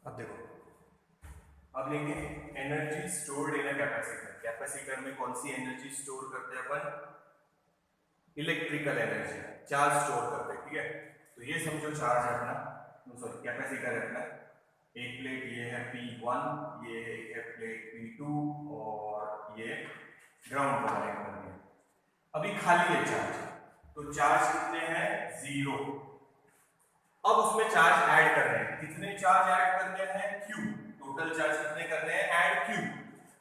अब देखो, अब लेंगे energy stored in a capacitor. Capacitor में कौन सी एनर्जी स्टोर करते हैं अपन? इलेक्ट्रिकल एनर्जी, चार्ज स्टोर करते हैं। ठीक है, तो ये समझो चार्ज है अपना, सॉरी कैपेसिटर है अपना। एक प्लेट ये है P1, ये है प्लेट P2 और ये ग्राउंड पर कनेक्ट कर दिया। अभी खाली है चार्ज, तो चार्ज कितने हैं? 0। अब उसमें चार्ज ऐड कर रहे हैं। कितने चार्ज ऐड करने हैं? Q। टोटल चार्ज कितने करने हैं? Add Q।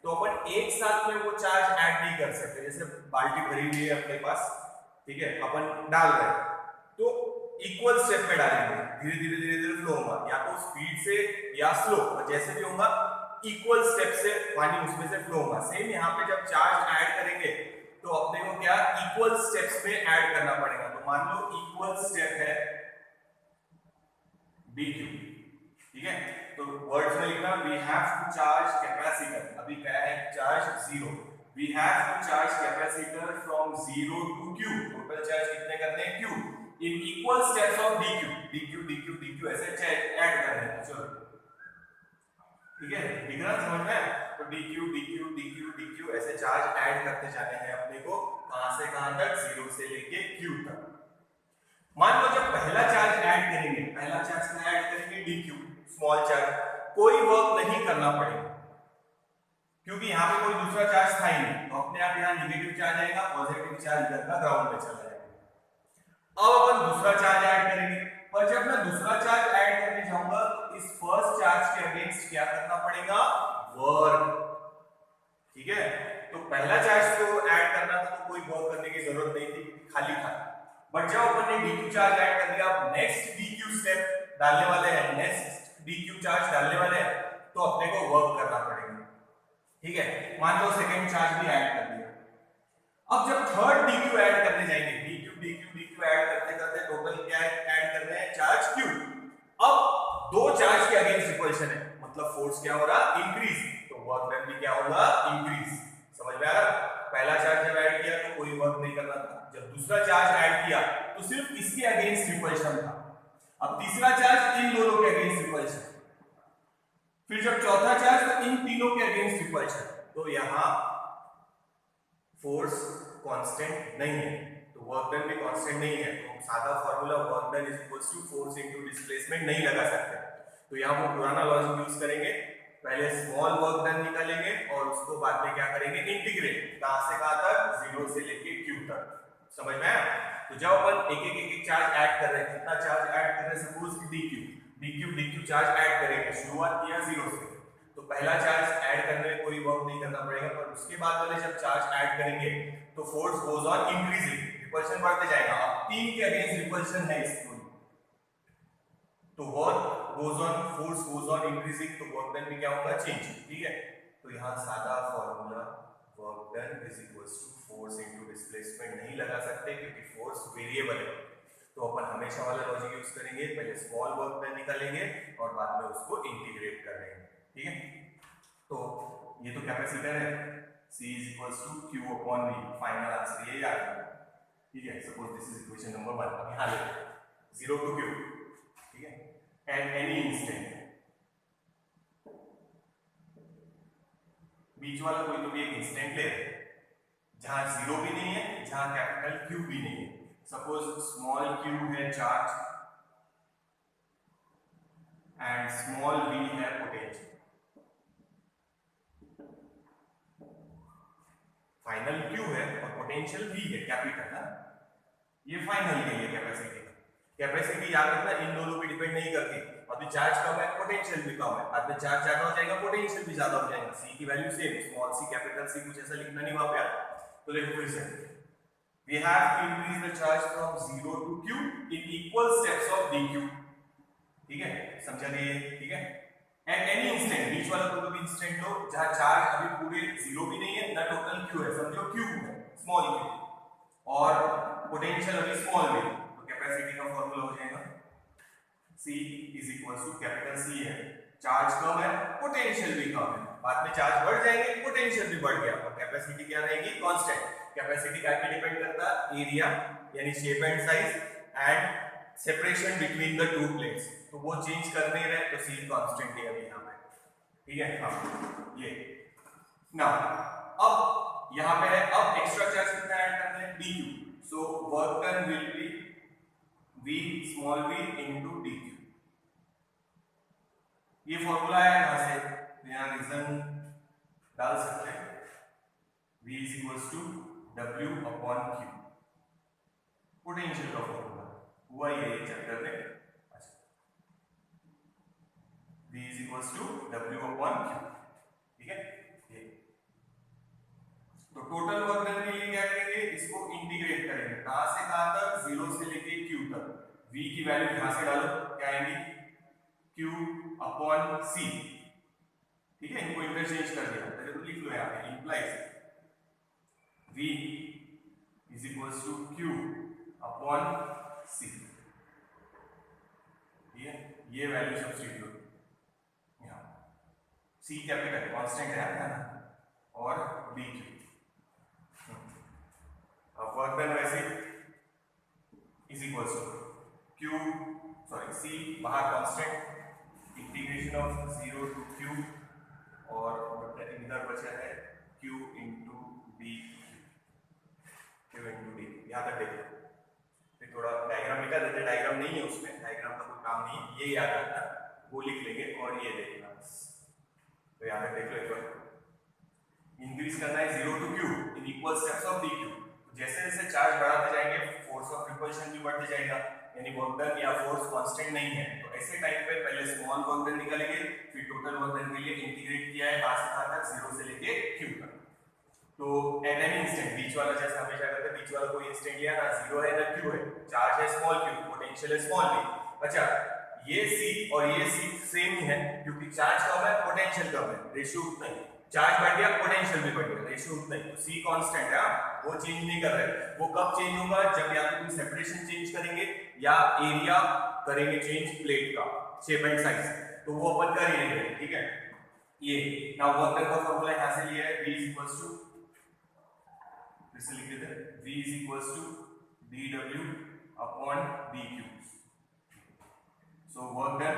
तो अपन एक साथ में वो चार्ज ऐड नहीं कर सकते। जैसे बाल्टी भरी हुई है अपने पास, ठीक है, अपन डाल रहे हैं तो इक्वल स्टेप में डालेंगे, धीरे धीरे धीरे धीरे फ्लो होगा, या तो स्पीड से या स्लो, और जैसे भी होगा इक्वल स्टेप से पानी उसमें से फ्लो होगा। सेम यहाँ पे जब चार्ज ऐड करेंगे तो अपने को क्या इक्वल स्टेप्स में ऐड करना पड़ेगा। तो मान लो इक्वल स्टेप है dq, ठीक है, तो वर्ड्स में लिखना we have to charge capacitor. अभी क्या है? Charge 0। We have to charge capacitor from 0 to q। Total charge कितने करने हैं? q in equal steps of dq। dq dq dq ऐसे ऐड करने हैं। चलो ठीक है, दिख रहा समझ में? तो dq dq dq dq ऐसे चार्ज ऐड करते जाने हैं अपने को। कहां से कहां तक? 0 से लेके q तक। मान लो जब पहला चार्ज ऐड करेंगे, पहला चार्ज क्या ऐड करेंगे? dq, स्मॉल चार्ज, कोई वर्क नहीं करना पड़ेगा क्योंकि यहाँ पे कोई दूसरा चार्ज था ही नहीं, तो अपने आप यहाँ नेगेटिव चार्ज आएगा, पॉजिटिव चार्ज इधर का ग्राउंड पे चला जाएगा। अब अपन दूसरा चार्ज ऐड करेंगे, पर जब मैं दूसरा चार्ज ऐड करने जाऊंगा तो इस फर्स्ट चार्ज के अगेंस्ट क्या करना पड़ेगा? वर्क। ठीक है, तो पहला चार्ज को ऐड करना था तो कोई वर्क करने की जरूरत नहीं थी, खाली था। बट जब अपन ने dq चार्ज ऐड कर दिया, अब नेक्स्ट dq स्टेप डालने वाले हैं, नेक्स्ट dq चार्ज डालने वाले हैं, तो अपने को वर्क करना पड़ेगा। ठीक है, मान लो सेकंड चार्ज भी ऐड कर दिया। अब जब थर्ड dq ऐड करने जाएंगे, dq dq dq ऐड करते करते टोटल क्या ऐड कर रहे हैं? Charge q। अब दो चार्ज के अगेंस्ट रिपल्शन है, मतलब फोर्स क्या हो रहा? इंक्रीज, तो वर्क डन भी क्या होगा? इंक्रीज। समझ में आ रहा? पहला चार्ज जब ऐड किया तो कोई वर्क नहीं करना था, जब दूसरा चार्ज ऐड किया तो सिर्फ इसके अगेंस्ट रिपल्शन था। अब तीसरा चार्ज इन दोनों के अगेंस्ट रिपल्शन, फिर जब चौथा चार्ज तो इन तीनों के अगेंस्ट रिपल्शन। तो यहां फोर्स कांस्टेंट नहीं है, तो वर्क डन भी कांस्टेंट नहीं है। तो सादा formula work done is equals to force into displacement नहीं लगा सकते, तो यहां वो पुराना लॉजिक यूज करेंगे। पहले स्मॉल वर्क डन निकालेंगे और उसको बाद में क्या करेंगे? इंटीग्रेट, कहां से कहां तक? 0 से लेके q तक। समझ में आया? तो जब अपन एक चार्ज ऐड कर रहे हैं, कितना चार्ज ऐड कर रहे हैं? Suppose dq dq charge add करेंगे, शुरुआत किया 0 से, तो पहला चार्ज ऐड करने में कोई वर्क नहीं करना पड़ेगा, पर उसके बाद वाले जब चार्ज ऐड करेंगे तो force goes on increasing, repulsion बढ़ते जाएगा। अब 3 के अगेंस्ट रिपल्शन है इसको, तो work goes on, force goes on increasing, तो वर्क डन भी क्या होगा? चेंज। ठीक है, तो यहां सादा formula work done is equals to force into displacement नहीं लगा सकते क्योंकि फोर्स वेरिएबल है। तो अपन हमेशा वाला लॉजिक यूज करेंगे, पहले स्मॉल वर्क डन निकालेंगे और बाद में उसको इंटीग्रेट कर देंगे। ठीक है, तो ये तो कैपेसिटर है, C is equals to Q upon V, final answer ये याद रखना। ठीक है, suppose this is equation number 1। अब यहां ले 0 टू Q, ठीक है, एट एनी इंस्टेंट, बीच वाला कोई तो भी एक इंस्टेंट ले रहे हैं जहां 0 भी नहीं है, जहां कैपिटल Q भी नहीं है। सपोज स्मॉल q है चार्ज एंड स्मॉल v है पोटेंशियल। फाइनल q है और पोटेंशियल v है, कैपिटल है। ये फाइनल है, ये कैपेसिटी है। कैपेसिटी याद रखना इन दोनों पे डिपेंड नहीं करती। अभी चार्ज कम है, पोटेंशियल भी कम है, बाद में चार्ज ज्यादा हो जाएगा, पोटेंशियल भी ज्यादा हो जाएगा। c की value same, small c capital C, कुछ ऐसा लिखना नहीं वहां पे। तो देखो फिर से, we have to increase the charge from 0 to q in equal steps of dq। ठीक है, समझा नहीं? ठीक है, एट एनी इंस्टेंट, बीच वाला कोई भी इंस्टेंट लो जहां चार्ज अभी पूरे 0 भी नहीं है ना टोटल q है, समझो q है, स्मॉल q, और पोटेंशियल अभी स्मॉल में, तो कैपेसिटी का फार्मूला हो जाएगा C is equals to capital C है, चार्ज कम है, पोटेंशियल भी कम है, बाद में चार्ज बढ़ जाएंगे, पोटेंशियल भी बढ़ गया, और कैपेसिटी क्या रहेगी? कांस्टेंट। कैपेसिटी क्या पे डिपेंड करता है? एरिया यानी shape and size and separation between the two plates, तो वो चेंज कर नहीं रहे, तो सी कांस्टेंट है अभी यहाँ पे, ठीक है। हाँ ये ना, अब यहाँ पे है, अब एक्स्ट्रा चार्ज कितना ऐड करना है, dq, so work done will be v small v into dq। ये फॉर्मूला है यहाँ से, तो यहाँ रीजन डाल सकते हैं, v is equals to w upon q, potential का फॉर्मूला हुआ ये चैप्टर में। अच्छा, v is equals to w upon q, ठीक है। ये तो टोटल वर्क डन के लिए क्या करेंगे, इसको इंटीग्रेट करेंगे, कहां से कहां तक, 0 से लेके q तक। v की वैल्यू यहां से डालो, क्या आएगी, q अपॉन c, ठीक है। इनको इंटरचेंज कर दिया, तो लिख लो यहाँ पे, implies v is equals to q upon c, ठीक है। ये वैल्यू सब्स्टिट्यूट यहाँ, c कैपिटल कांस्टेंट है ना, और dq। अब वर्क डन वैसे is equals to q, sorry c बाहर constant, integration of 0 to q, और इधर बचा है q into d, q into d. यहाँ तक देखो, फिर थोड़ा डायग्राम मिटा देते, डायग्राम नहीं है उसमें, डायग्राम का कोई काम नहीं है, ये याद रखना, वो लिख लेंगे और ये देखना बस। तो यहाँ तक देख लो एक बार, इंक्रीज करना है 0 to q in equal steps of dq। जैसे जैसे चार्ज बढ़ाते जाएंगे, फोर्स ऑफ रिपल्शन भी बढ़ते जाएगा, यानी वर्क डन या फोर्स कांस्टेंट नहीं है, तो ऐसे टाइम पे पहले स्मॉल वर्क डन निकालेंगे, फिर टोटल वर्क डन के लिए इंटीग्रेट किया है कहां से कहां तक, 0 से लेके q तक। तो एट एनी इंस्टेंट, बीच वाला जैसे हमेशा करते हैं, बीच वाला कोई इंस्टेंट लिया ना, 0 है ना q है, चार्ज है स्मॉल q, पोटेंशियल है स्मॉल v। अच्छा, ये c और ये c सेम ही है, क्योंकि चार्ज कम है, पोटेंशियल कम है, रेशियो उतना ही, चार्ज बढ़ गया पोटेंशियल भी बढ़ गया, रेशियो उतना ही, तो c कांस्टेंट है, वो चेंज नहीं कर रहे। वो कब चेंज होगा, जब या तो तुम सेपरेशन चेंज करेंगे या एरिया करेंगे चेंज प्लेट का, शेप एंड साइज, तो वो अपन कर ही नहीं रहे, ठीक है। ये नाउ वर्क डन का फार्मूला यहां से लिया है, v इज इक्वल्स टू, फिर से लिख देते हैं, v is equals to dw upon dq, so work done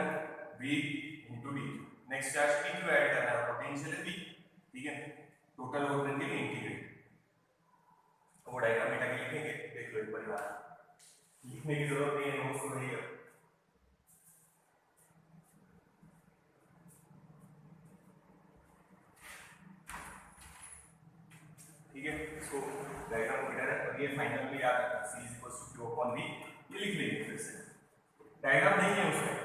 v into dq। Next charge dq add करना है, पोटेंशियल है v, ठीक है। टोटल वर्क डन के लिए इंटीग्रेट, वो डायग्राम मिटा के लिखेंगे, देख लो एक बार, लिखने की जरूरत नहीं है, नोट्स में ही है। ठीक है, इसको डायग्राम मिटा है, और ये फाइनल में याद रखना, c is equals to q upon v, ये लिख लेंगे फिर से, डायग्राम नहीं है उसमें,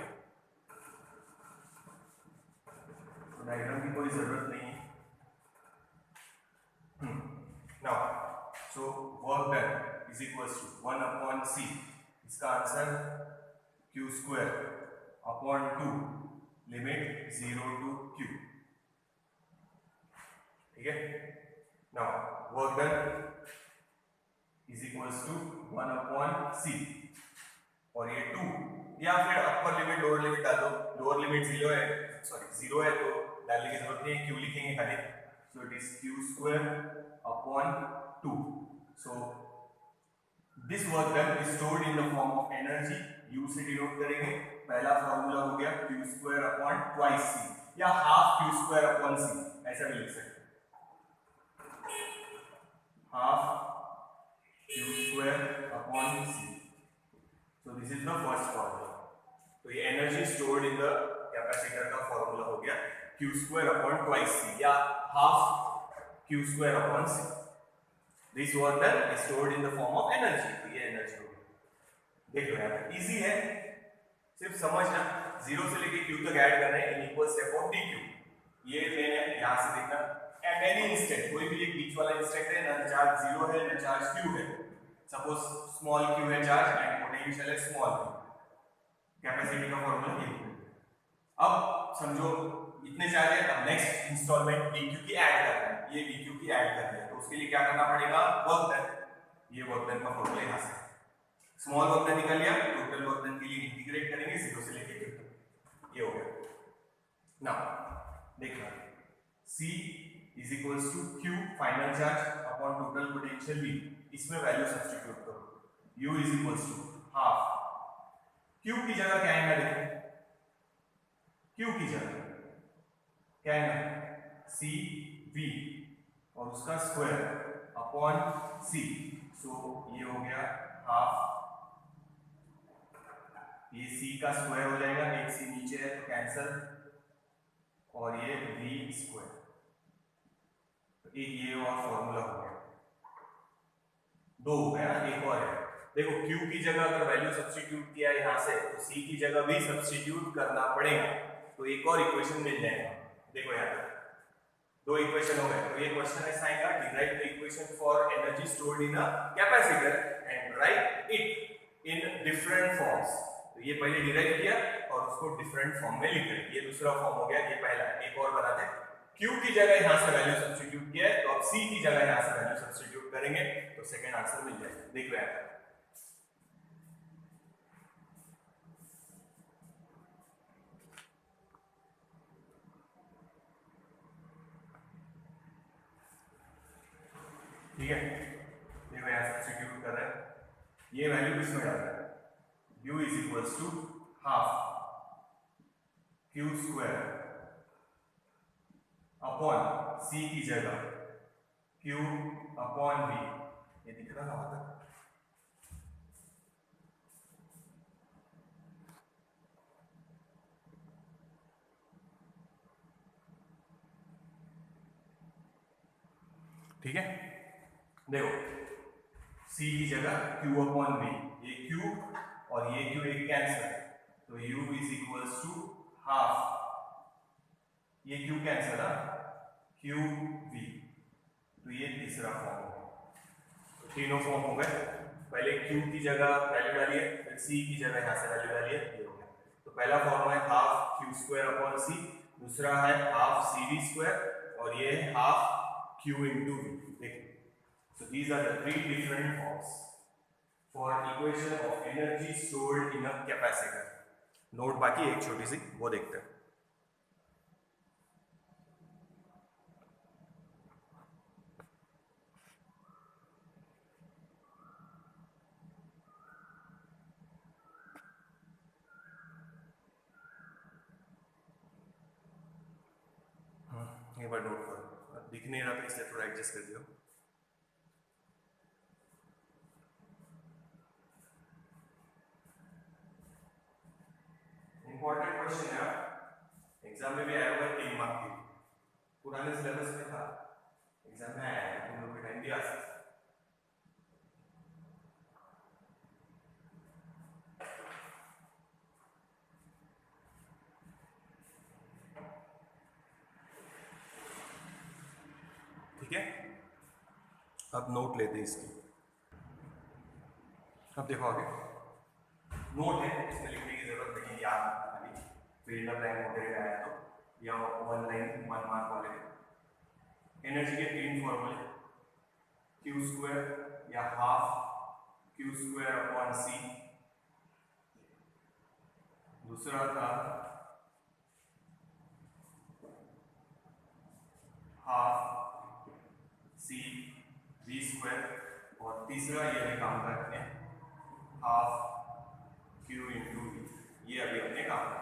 तो डायग्राम की कोई जरूरत नहीं है। Now so work done is equals to 1 upon c, इसका answer q square upon 2 limit 0 to q, ठीक है। Now work done is equals to 1 upon c, और ये 2, या फिर अपर लिमिट लोअर लिमिट डालो, लोअर लिमिट 0 है, सॉरी 0 है, तो डालने की जरूरत नहीं है, q लिखेंगे खाली, so it is q square upon 2। So this work done is stored in the form of energy, u से डिनोट करेंगे, पहला फॉर्मूला हो गया q square upon twice c, या half q square upon c, ऐसा भी लिख सकते हैं, half q square upon c। So this is the first formula. तो ये energy stored in the capacitor का फॉर्मूला हो गया q square upon twice c, या half q square upon c। This work done is stored in the form of energy, तो ये energy हो गई। देख लो यहाँ पे इजी है, सिर्फ समझना, 0 से लेके q तक ऐड करना है in equal step of dq। ये प्लेन है, यहाँ से देखना, एट एनी इंस्टेंट, कोई भी एक बीच वाला इंस्टेंट है, ना चार्ज 0 है ना चार्ज q है, सपोज स्मॉल q है चार्ज एंड पोटेंशियल है स्मॉल q, कैपेसिटी का फॉर्मूला ये है। अब समझो इतने चार्ज है, अब नेक्स्ट इंस्टॉलमेंट dq की ऐड करना है, ये dq की ऐड करनी है, तो उसके लिए क्या करना पड़ेगा, वर्क डन, ये वर्क डन का फॉर्मूला यहां से, स्मॉल वर्क डन निकल लिया, टोटल वर्क डन के लिए इंटीग्रेट करेंगे 0 से लेके q तक, ये हो गया। नाउ देखना, c is equals to q final charge upon total potential v, इसमें वैल्यू सब्स्टिट्यूट करो, u is equals to half Q की जगह क्या आएगा, देखो क्यू की जगह क्या आएगा, सी वी और उसका स्क्वायर अपॉन सी। सो ये हो गया हाफ, ये सी का स्क्वायर हो जाएगा, एक सी नीचे है तो कैंसल, और ये वी स्क्वायर। तो एक ये और फॉर्मूला हो गया, दो हो गया, एक और है। देखो Q की जगह अगर वैल्यू सब्स्टिट्यूट किया यहां से तो C की जगह भी सब्स्टिट्यूट करना पड़ेगा, तो एक और इक्वेशन मिल जाएगा। देखो यहाँ पर दो इक्वेशन हो गए, तो ये क्वेश्चन ऐसा आएगा, derive the equation for energy stored in a capacitor and right it in different forms. तो ये पहले डिराइव किया और उसको डिफरेंट फॉर्म में लिख रहे, ये दूसरा फॉर्म हो गया, ये पहला। एक और बनाते, Q की जगह यहां से वैल्यू सब्स्टिट्यूट किया है, तो अब C की जगह यहां से वैल्यू सब्स्टिट्यूट करेंगे तो सेकंड आंसर मिल जाएगा। देख रहे हैं, ठीक है। देखो यहां सब्स्टिट्यूट कर रहे हैं, ये वैल्यू किसमें डाल रहे हैं, U is equals to half Q square upon C की जगह Q अपॉन V। ये दिख रहा है ना, ठीक है। देखो C की जगह Q अपॉन V, ये Q और ये Q एक कैंसिल, तो U is equals to half, ये Q कैंसिल है, Q V। तो ये तीसरा फॉर्म हो गया, तो तीनों फॉर्म हो गए। पहले Q की जगह वैल्यू डालिए, फिर C की जगह यहां से वैल्यू डालिए, ये हो गया। तो पहला फॉर्म है half Q square upon C, दूसरा है हाफ CV स्क्वायर, और ये है half Q into V। So these are the three different forms for equation of energy stored in a capacitor. Note बाकी एक छोटी सी वो देखते हैं। एक बार नोट करो, दिख नहीं रहा था इसलिए थोड़ा एडजस्ट कर दियो। इंपॉर्टेंट क्वेश्चन है, एग्जाम में भी आया हुआ है, 3 मार्क की, पुराने सिलेबस में था, एग्जाम में आया है, तुम लोग के टाइम भी आ सकता है। ठीक है, अब नोट लेते हैं इसकी। अब देखो आगे नोट है, इसमें लिखने की जरूरत नहीं, याद रखना, फिर इन ब्लैंक वगैरह आया तो, या वन लाइन 1 मार्क वाले। एनर्जी के 3 फॉर्मूले, Q स्क्वायर या half Q square upon C, दूसरा था हाफ C V स्क्वायर, और तीसरा ये भी काम करते हैं हाफ Q इंटू V। ये अभी अपने काम का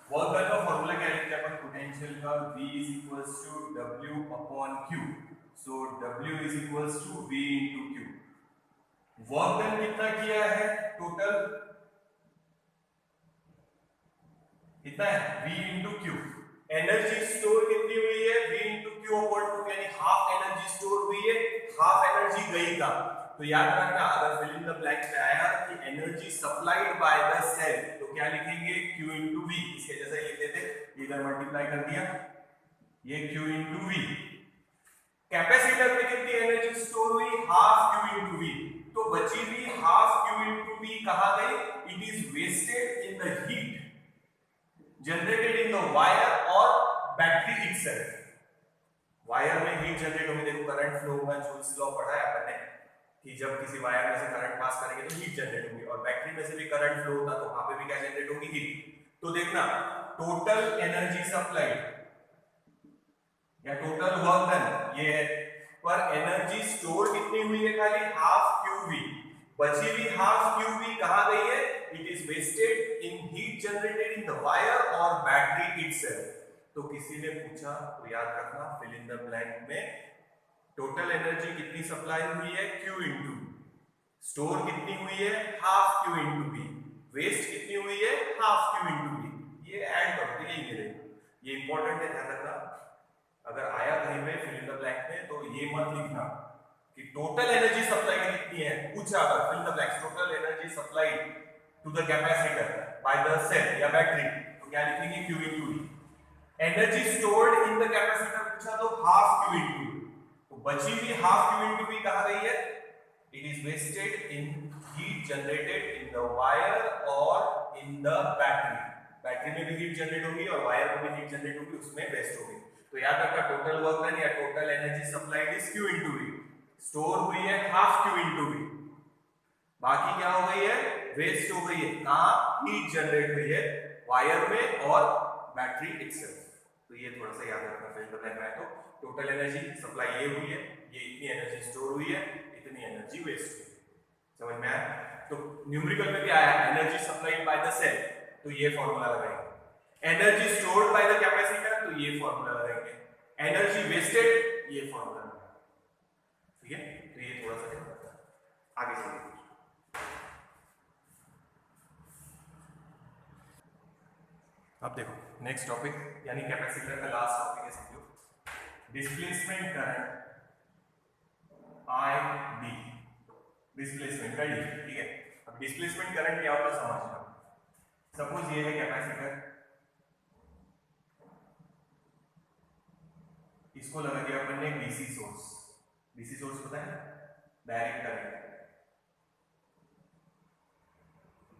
वर्क डन का फॉर्मूला क्या लिखते हैं अपन, पोटेंशियल का V is equals to W upon Q। So W is equals to V into Q। Work done कितना किया है टोटल, कितना है V into Q। Energy store कितनी हुई है, V इंटू Q अपॉन 2, यानी हाफ एनर्जी स्टोर हुई है, हाफ एनर्जी गई का। तो याद रखना, अगर फिल इन द ब्लैंक में आया कि energy supplied by the cell, तो क्या लिखेंगे Q इंटू V, इसके जैसा लिख देते, इधर मल्टीप्लाई कर दिया, ये Q इंटू V। कैपेसिटर में कितनी एनर्जी स्टोर हुई, हाफ Q इंटू V, तो बची हुई हाफ Q इंटू V कहां गई, it is wasted in the heat generated in the wire और बैटरी इटसेल्फ। वायर में हीट जनरेट होगी, देखो करंट फ्लो होगा, जूल्स लॉ पढ़ा है अपन ने कि जब किसी वायर में से करंट पास करेंगे तो हीट जनरेट होगी, और बैटरी में से भी करंट फ्लो होता तो वहां पे भी क्या जनरेट होगी, हीट। तो देखना टोटल एनर्जी सप्लाइड या टोटल वर्क डन ये है, पर एनर्जी स्टोर कितनी हुई है, खाली हाफ QV, बची हुई हाफ QV कहां गई है, it is wasted in heat generated in the wire और बैटरी इटसेल्फ। तो किसी ने पूछा तो याद रखना, फिल इन द ब्लैंक में टोटल एनर्जी कितनी सप्लाई हुई है, Q इंटू, स्टोर कितनी हुई है, half Q into B, waste कितनी हुई है, हाफ Q इंटू बी। ये ऐड करते यही मिलेगा, ये इंपॉर्टेंट है, ध्यान रखना। अगर आया कहीं पे फिल इन द ब्लैंक में तो ये मत लिखना कि टोटल एनर्जी सप्लाई कितनी है, पूछा अगर fill in the blank total energy supply to the capacitor by the cell या बैटरी, तो क्या लिखेंगे, Q into B. Energy stored in the capacitor पूछा तो हाफ Q इंटू, तो बची हुई हाफ Q इंटू बी कहां गई है, it is wasted in heat generated in the wire और इन द बैटरी। बैटरी में भी हीट जनरेट होगी और वायर में भी हीट जनरेट होगी, उसमें वेस्ट होगी। तो याद रखना टोटल वर्क डन या total energy supplied is Q into B, store हुई है हाफ Q इंटू बी, बाकी क्या हो गई है, वेस्ट हो गई है, कहां, हीट जनरेट हुई है वायर में और बैटरी इटसेल्फ। तो ये थोड़ा सा याद रखना फिल इन द ब्लैंक में। तो टोटल एनर्जी सप्लाई ये हुई है, ये इतनी एनर्जी स्टोर हुई है, इतनी एनर्जी वेस्ट हुई, समझ में आया। तो न्यूमेरिकल में क्या आया, energy supplied by the cell, तो ये फॉर्मूला लगाएंगे, energy stored by the capacitor, तो ये फॉर्मूला लगाएंगे, एनर्जी वेस्टेड, ये फॉर्मूला लगाएंगे, ठीक है। तो ये थोड़ा सा ध्यान रखना, आगे चलिए। अब देखो नेक्स्ट टॉपिक, यानी कैपेसिटर का लास्ट टॉपिक है, समझो displacement current I D, displacement का डी, ठीक है। अब डिस्प्लेसमेंट करंट क्या होता है समझना। सपोज ये है कैपेसिटर, इसको लगा दिया अपन ने डीसी सोर्स, डीसी सोर्स पता है, डायरेक्ट करंट,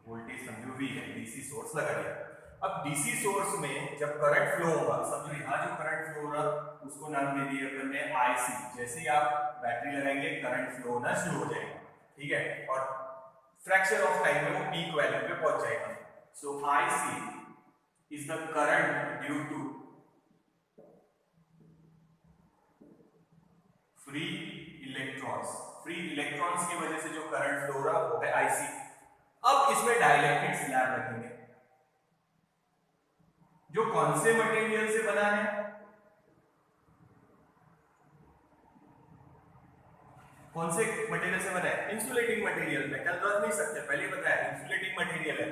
वोल्टेज समझो V है, डीसी सोर्स लगा दिया। अब डीसी सोर्स में जब करंट फ्लो होगा, समझो यहाँ जो करंट फ्लो हो रहा उसको नाम दे दिया अपन ने IC। जैसे ही आप बैटरी लगाएंगे करंट फ्लो होना शुरू हो जाएगा, ठीक है, और फ्रैक्शन ऑफ टाइम में वो पीक वैल्यू पे पहुंच जाएगा। So IC is the current due to free electrons, free electrons की वजह से जो करंट फ्लो हो रहा वो है IC। अब इसमें डाइलेक्ट्रिक स्लैब रखेंगे, जो कौन से मटेरियल से बना है, कौन से मटेरियल से बना है, इंसुलेटिंग मटेरियल, मेटल रख नहीं सकते, पहले बताया इंसुलेटिंग मटेरियल है।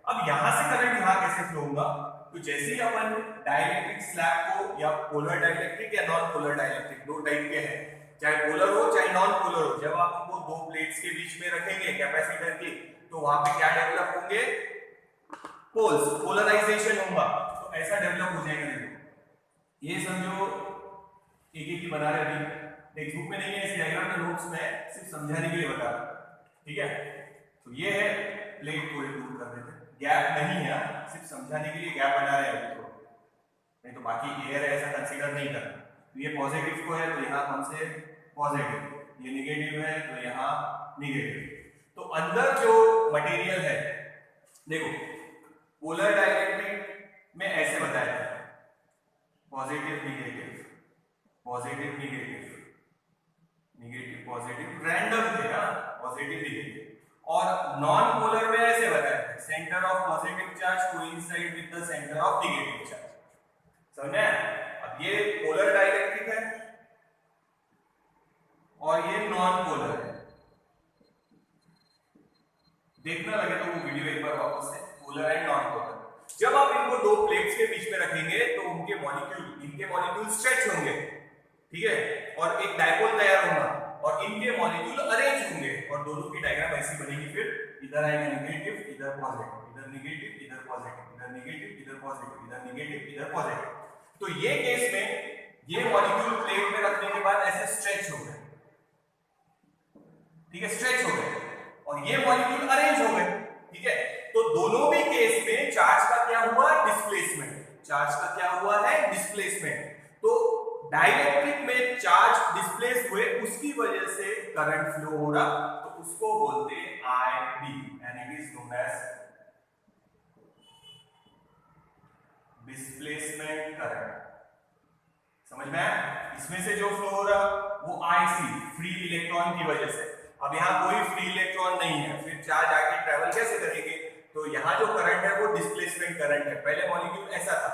अब यहां से करंट यहां कैसे फ्लो होगा, तो जैसे ही अपन डाइलेक्ट्रिक स्लैब को, या पोलर डाइलेक्ट्रिक या नॉन पोलर डाइलेक्ट्रिक, दो टाइप के हैं, चाहे पोलर हो चाहे नॉन पोलर हो, जब आप उनको दो प्लेट्स के बीच में रखेंगे कैपेसिटर की, तो वहां पे क्या डेवलप होंगे, पोल्स, पोलराइजेशन होगा, तो ऐसा डेवलप हो जाएगा। देखो ये समझो एक एक ही बना रहे, अभी टेक्स्ट बुक में नहीं है, इस डायग्राम में नोट्स में सिर्फ समझाने के लिए बता रहा हूं, ठीक है। तो ये है प्लेट को दूर कर देते, गैप नहीं है, सिर्फ समझाने के लिए गैप बना रहे हैं, तो नहीं तो बाकी एयर है ऐसा कंसीडर नहीं करना। तो ये पॉजिटिव को है तो यहाँ कौन से पॉजिटिव, ये नेगेटिव है तो यहाँ नेगेटिव। तो अंदर जो मटेरियल है, देखो पोलर डाइलेक्ट्रिक में ऐसे बताया जाता है, positive negative, positive negative, negative positive, random थे ना, पॉजिटिव नेगेटिव। और नॉन पोलर में ऐसे बताया है, centre of positive charge coincide with the centre of negative charge, समझे। अब ये पोलर डाइलेक्ट्रिक है और ये नॉन पोलर है, देखना लगे तो वो वीडियो एक बार वापस से, पोलर एंड नॉन पोलर। जब आप इनको दो प्लेट्स के बीच में रखेंगे तो उनके मॉलिक्यूल स्ट्रेच होंगे, ठीक है, और एक डायपोल तैयार होगा और इनके मॉलिक्यूल अरेंज होंगे और दोनों की डायग्राम ऐसी बनेगी। फिर इधर आएगा नेगेटिव, इधर पॉजिटिव, इधर नेगेटिव, इधर पॉजिटिव, इधर नेगेटिव, इधर पॉजिटिव, इधर नेगेटिव, इधर पॉजिटिव। तो ये केस में ये मॉलिक्यूल प्लेट में रखने के बाद ऐसे स्ट्रेच हो गए, ठीक है, स्ट्रेच हो गए, और ये मॉलिक्यूल अरेंज हो गए, ठीक है। तो दोनों भी केस में चार्ज का क्या हुआ, डिस्प्लेसमेंट, चार्ज का क्या हुआ है, डिस्प्लेसमेंट। तो डाइलेक्ट्रिक में चार्ज डिस्प्लेस हुए, उसकी वजह से करंट फ्लो हो रहा, तो उसको बोलते हैं IB, and it is known as displacement current. समझ में आया? इसमें से जो फ्लो हो रहा वो IC, फ्री इलेक्ट्रॉन की वजह से। अब यहां कोई फ्री इलेक्ट्रॉन नहीं है, फिर चार्ज आगे ट्रेवल कैसे करेंगे, तो यहाँ जो करंट है वो डिस्प्लेसमेंट करंट है। पहले मॉलिक्यूल ऐसा था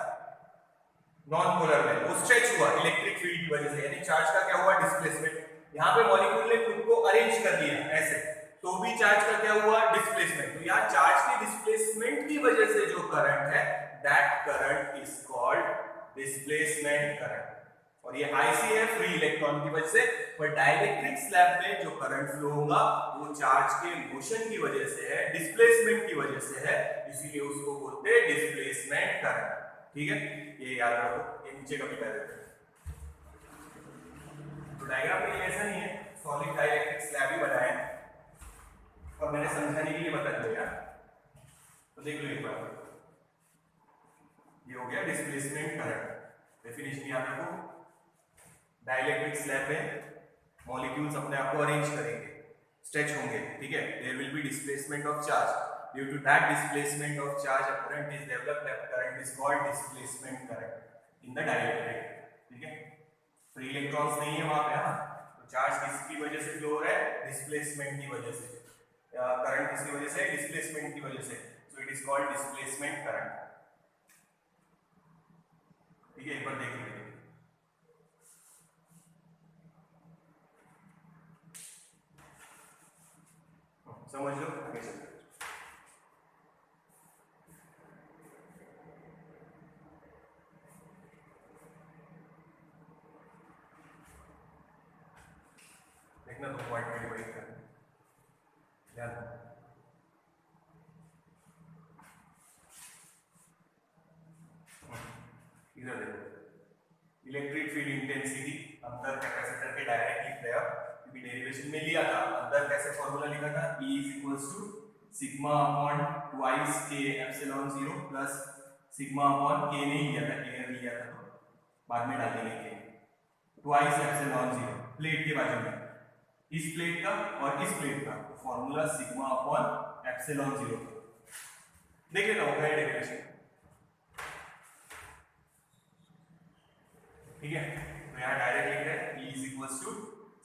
नॉन पोलर में, वो स्ट्रेच हुआ इलेक्ट्रिक फील्ड की वजह से, यानी चार्ज का क्या हुआ डिस्प्लेसमेंट। यहाँ पे मॉलिक्यूल ने खुद को अरेंज कर लिया ऐसे, तो भी चार्ज का क्या हुआ डिस्प्लेसमेंट। तो यहाँ चार्ज के डिस्प्लेसमेंट की वजह से जो करंट है that current is called displacement current. और ये आईसी है फ्री इलेक्ट्रॉन की वजह से, पर डाइलेक्ट्रिक स्लैब में जो करंट फ्लो होगा वो चार्ज के मोशन की वजह से है, डिस्प्लेसमेंट की वजह से है, इसीलिए उसको बोलते हैं डिस्प्लेसमेंट करंट। ठीक है, ये याद रखो, ये नीचे कभी कर देते हैं। तो डायग्राम में ऐसा नहीं है, सॉलिड डाइलेक्ट्रिक स्लैब ही बनाया है और मैंने समझाने के लिए बता दिया। तो देख लो एक बार, ये हो गया डिस्प्लेसमेंट करंट। डेफिनेशन याद रखो, डाइलेक्ट्रिक स्लैब में मॉलिक्यूल्स अपने आप को अरेंज करेंगे, स्ट्रेच होंगे, ठीक है, there will be displacement of charge, due to that displacement of charge a current is developed, that current is called displacement current in the dielectric. ठीक है, फ्री इलेक्ट्रॉन्स नहीं है वहां पे, हाँ, तो चार्ज किसकी वजह से फ्लो हो रहा है डिस्प्लेसमेंट की वजह से, करंट किसकी वजह से डिस्प्लेसमेंट की वजह से, so it is called displacement current. ठीक है, एक बार देख लीजिए, समझ लो, आगे चलते हैं। देखना तो पॉइंट में वेट करना, ध्यान। इधर देखो, इलेक्ट्रिक फील्ड इंटेंसिटी अंदर कैपेसिटर के डायरेक्ट लिख रहे हैं, क्योंकि डेरिवेशन में लिया था, अंदर कैसे फॉर्मूला लिखा था, E is equals to sigma upon twice K epsilon 0 plus sigma upon K नहीं लिया था, के लिया था तो बाद में डालेंगे के, ट्वाइस एप्सिलॉन 0 प्लेट के बाजू में, इस प्लेट का और इस प्लेट का, तो फॉर्मूला सिग्मा अपॉन एप्सिलॉन 0। देख लेना होगा ये डेरिवेशन, ठीक है। तो यहाँ डायरेक्ट लिख रहे हैं E is equals to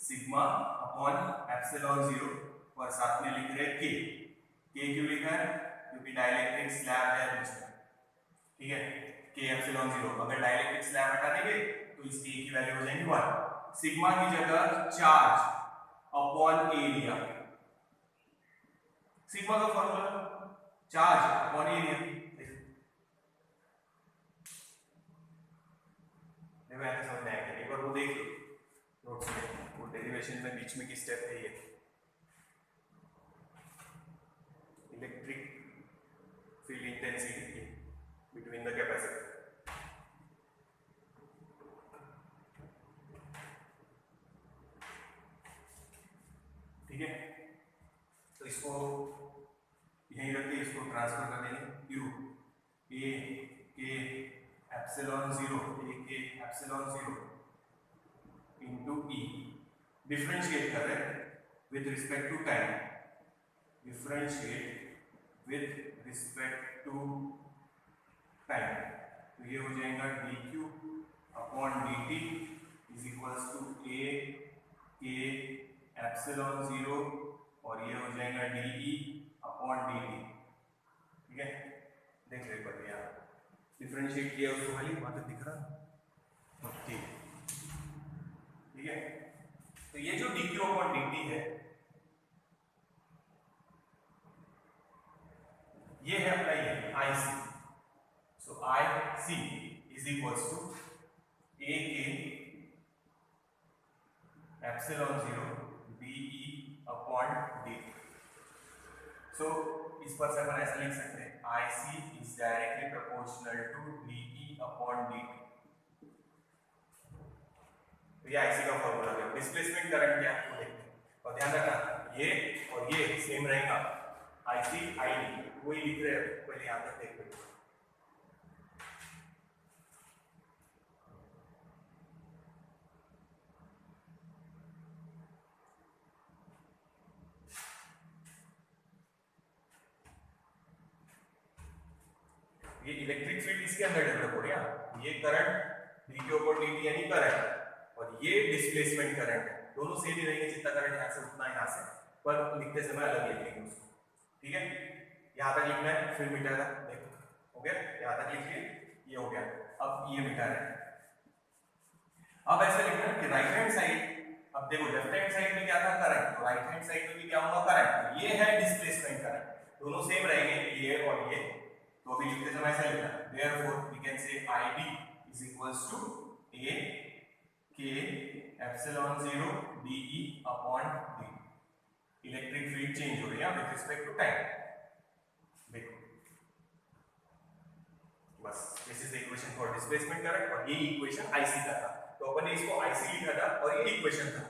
sigma upon epsilon 0 और साथ में लिख रहे हैं के क्यों लिखा है, क्योंकि डाइलेक्ट्रिक स्लैब है बीच में, ठीक है, के एप्सिलॉन 0। अगर डाइलेक्ट्रिक स्लैब हटा देंगे तो इस के की वैल्यू हो जाएगी 1। सिग्मा की जगह चार्ज अपॉन एरिया, सिग्मा का फॉर्मूला चार्ज अपॉन एरिया, समझ में आएगा, एक बार वो देख लो नोट्स में, वो डेरिवेशन में बीच में की स्टेप है ये, electric field intensity between the capacitor. ठीक है, तो इसको यहीं रख के इसको ट्रांसफर कर देंगे, क्यू ए के एप्सिलॉन 0, ए के एप्सिलॉन 0 इनटू ई, डिफरेंशिएट कर रहे हैं with respect to time, differentiate with respect to time, तो ये हो जाएगा dq upon dt is equals to a K epsilon 0 और ये हो जाएगा de अपॉन dt। ठीक है, देख रहे पर यहाँ डिफरेंशिएट किया उसको खाली वहां तक दिख रहा, ठीक है। तो ये जो dq अपॉन dt है ये है अपना ये IC, सो IC is equals to a K epsilon 0 de upon dt। सो इस पर से अपन ऐसा लिख सकते हैं IC is directly proportional to de upon dt। तो ये IC का फॉर्मूला है। डिस्प्लेसमेंट करंट क्या है वो देखते हैं, और ध्यान रखना ये और ये सेम रहेगा, IC ID वही लिख रहे हैं, पहले यहाँ तक देख लो। ये इलेक्ट्रिक फील्ड इसके अंदर डेवलप हो गया, ये करंट dq अपॉन dt यानी करंट, और ये डिस्प्लेसमेंट करंट है, दोनों सेम ही रहेंगे, जितना करंट यहाँ से उतना यहाँ से, पर लिखते समय अलग लिखेंगे उसको। ठीक है, यहाँ तक लिखना है, फिर मीटर है, देखो हो गया, यहाँ तक लिखिए, ये हो गया, अब ये मीटर है। अब ऐसे लिखना है कि राइट हैंड साइड, अब देखो लेफ्ट हैंड साइड में क्या था, करंट, तो राइट हैंड साइड में भी क्या होगा, करंट, ये है डिस्प्लेसमेंट करंट, दोनों सेम रहेंगे, ये और ये, तो अभी लिखते समय ऐसा लिखना, therefore we can say ID is equals to A K epsilon 0 DE upon D। Electric field change हो रही है विद रिस्पेक्ट टू टाइम, देखो बस this is the equation for displacement current, और ये इक्वेशन IC का था, तो अपन ने इसको IC लिखा था और ये इक्वेशन था,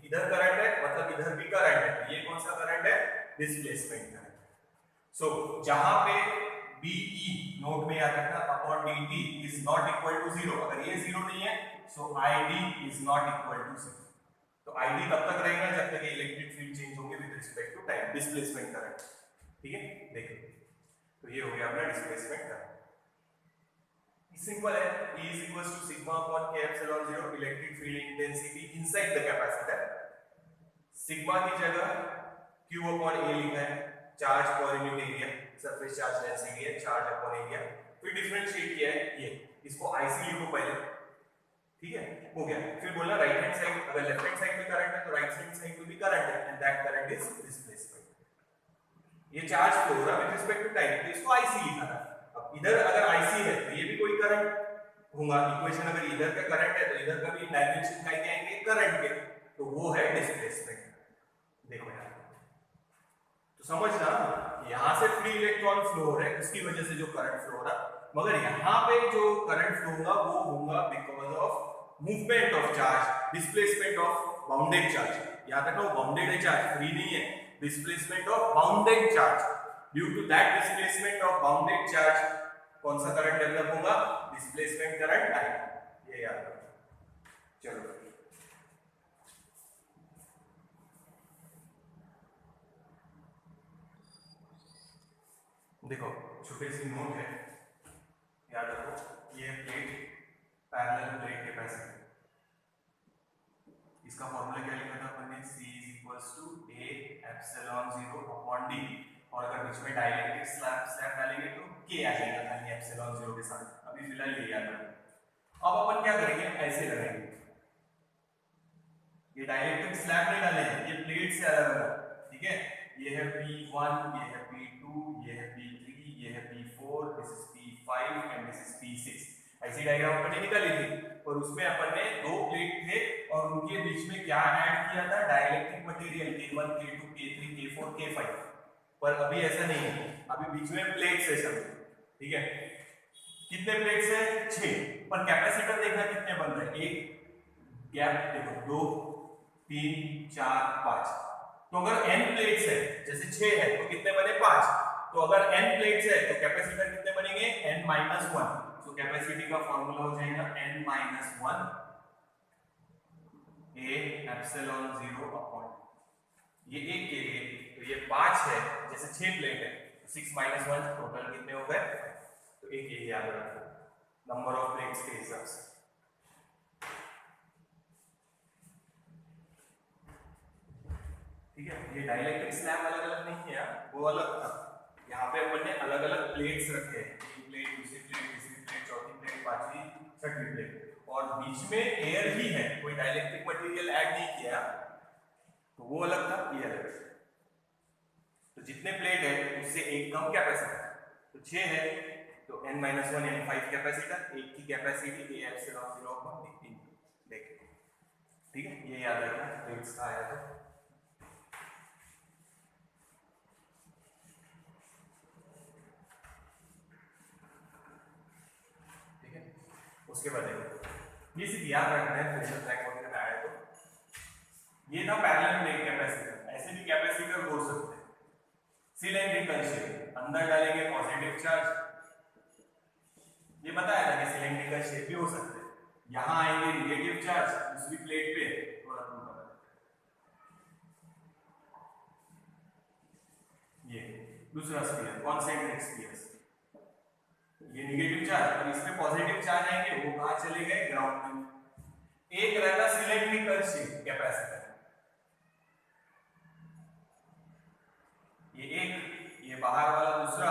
इधर करंट है मतलब इधर भी करंट है, तो ये कौन सा करंट है, डिस्प्लेसमेंट करंट। सो जहां पे BE नोट में याद रखना upon DT is not equal to 0, अगर ये 0 नहीं है सो ID is not equal to 0, तो ID तब तक रहेगा जब तक इलेक्ट्रिक फील्ड चेंज होगी with respect to time, displacement current, ठीक है, देखो तो ये हो गया अपना डिस्प्लेसमेंट करंट। सिंपल है, E is equals to sigma upon K epsilon 0 electric field intensity inside the capacitor, sigma की जगह Q upon A लिखा है, charge per unit area, surface charge density है, चार्ज अपॉन एरिया, फिर differentiate किया है ये, इसको IC लिखो पहले, ठीक है, हो गया, फिर बोलना राइट हैंड साइड, अगर लेफ्ट हैंड साइड में करंट है तो राइट हैंड साइड में भी करंट है, and that current is displacement, ये चार्ज फ्लो हो रहा है विद रिस्पेक्ट टू टाइम, तो इसको IC लिखा था। अब इधर अगर IC है तो ये भी कोई करंट होगा, इक्वेशन अगर इधर का करंट है तो इधर का भी डायमेंशन का क्या आएंगे, करंट के, तो वो है डिस्प्लेसमेंट। देखो यार तो समझना, यहां से फ्री इलेक्ट्रॉन फ्लो हो रहा है उसकी वजह से जो करंट फ्लो हो रहा है, मगर यहां पे जो करंट फ्लो होगा वो होगा because of movement of charge, displacement of bounded charge, याद रखो बाउंडेड है चार्ज, फ्री नहीं है, displacement of bounded charge, due to that displacement of bounded charge कौन सा करंट डेवलप होगा, डिस्प्लेसमेंट करंट आएगा, ये याद रखो। चलो देखो छोटी सी नोट है, याद रखो, ये प्लेट पैरेलल प्लेट कैपेसिटर, इसका फॉर्मूला क्या लिखा था अपन ने, C is equals to A epsilon 0 upon D, और अगर बीच में डाइलेक्ट्रिक स्लैब डालेंगे तो K आ जाएगा खाली एप्सिलॉन 0 के साथ, अभी फिलहाल ये याद रखो। अब अपन क्या करेंगे, ऐसे लगाएंगे, ये डाइलेक्ट्रिक स्लैब नहीं डालेंगे, ये प्लेट से अलग अलग, ठीक है, ये है P1, ये है P2, ये है P3, ये है P4, this is P5 and this is P6, ऐसी डायग्राम अपन ने निकाली थी, और उसमें अपन ने दो प्लेट थे और उनके बीच में क्या ऐड किया था, dielectric material K1 K2 K3 K4 K5, पर अभी ऐसा नहीं है, अभी बीच में प्लेट्स है सब, ठीक है, कितने प्लेट्स है, 6, पर कैपेसिटर देखना कितने बन रहे हैं, एक गैप देखो 2 3 4 5, तो अगर n प्लेट्स है, जैसे 6 है तो कितने बने 5, तो अगर n प्लेट्स है तो कैपेसिटर कितने बनेंगे, n-1, तो कैपेसिटी का फॉर्मूला हो जाएगा n-1 A एप्सिलॉन 0 अपॉन, ये एक के लिए, तो ये 5 है, जैसे 6 प्लेट है, 6 - 1 टोटल कितने हो गए, तो एक ये याद रखो नंबर ऑफ प्लेट्स के हिसाब से, ठीक है, ये डाइलेक्ट्रिक स्लैब अलग अलग नहीं है, वो अलग था, यहाँ पे अपन ने अलग अलग प्लेट्स रखे हैं, एक प्लेट, दूसरी प्लेट, तीसरी प्लेट, चौथी प्लेट, पांचवी, छठी प्लेट, और बीच में एयर ही है, कोई डाइलेक्ट्रिक मटेरियल ऐड नहीं किया, तो वो अलग था, ये अलग है, तो जितने प्लेट है उससे एक कम कैपेसिटर, तो 6 है तो n-1 यानी 5 कैपेसिटर, एक की capacity A epsilon 0 upon D, देखिए, ठीक है, ये याद रखना प्लेट्स का आया तो, उसके बाद देखो ये सिर्फ याद रखना है, प्रेशर ट्रैक वगैरह में आया तो, ये था पैरेलल प्लेट कैपेसिटर, ऐसे भी कैपेसिटर बोल सकते हैं, सिलेंड्रिकल शेप, अंदर डालेंगे पॉजिटिव चार्ज, ये बताया था कि सिलेंड्रिकल शेप भी हो सकते हैं, यहां आएंगे नेगेटिव चार्ज दूसरी प्लेट पे, थोड़ा दूर, ये दूसरा स्फीयर कॉन्सेंट्रिक स्फीयर, ये नेगेटिव चार्ज और इसमें पॉजिटिव चार्ज आएंगे, वो कहां चले गए, ग्राउंड में, एक रहता सिलेंड्रिकल शेप कैपेसिटर, ये एक, ये बाहर वाला दूसरा,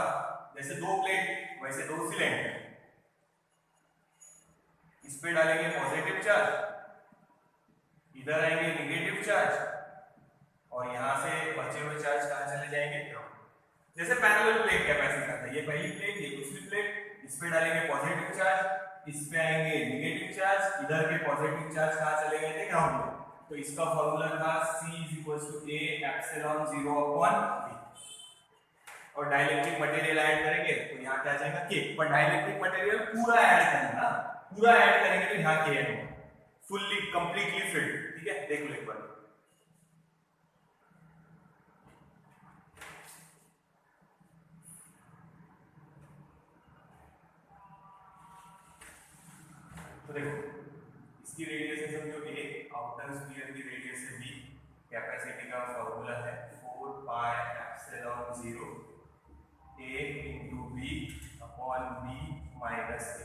जैसे दो प्लेट वैसे दो सिलेंडर, इस पे डालेंगे पॉजिटिव चार्ज, इधर आएंगे नेगेटिव चार्ज, और यहां से बचे हुए चार्ज कहां चले जाएंगे, ग्राउंड। जैसे पैरेलल प्लेट कैपेसिटर था, ये पहली प्लेट ये दूसरी प्लेट, इस पे डालेंगे पॉजिटिव चार्ज, इस पे आएंगे नेगेटिव चार्ज, इधर के पॉजिटिव चार्ज कहां चले गए थे, ग्राउंड में। तो इसका फॉर्मूला था C = A एप्सिलॉन 0/V। और डाइलेक्ट्रिक मटेरियल ऐड करेंगे तो यहाँ क्या जाएगा K, पर डाइलेक्ट्रिक मटेरियल पूरा ऐड करना, पूरा ऐड करेंगे तो यहाँ K है, फुल्ली कंप्लीटली फिल्ड। ठीक है, देख लो एक बार। तो देखो इसकी रेडियस है समझो A, आउटर स्फीयर की रेडियस है B, कैपेसिटी का फॉर्मूला है 4 pi epsilon 0 A into B upon B minus A,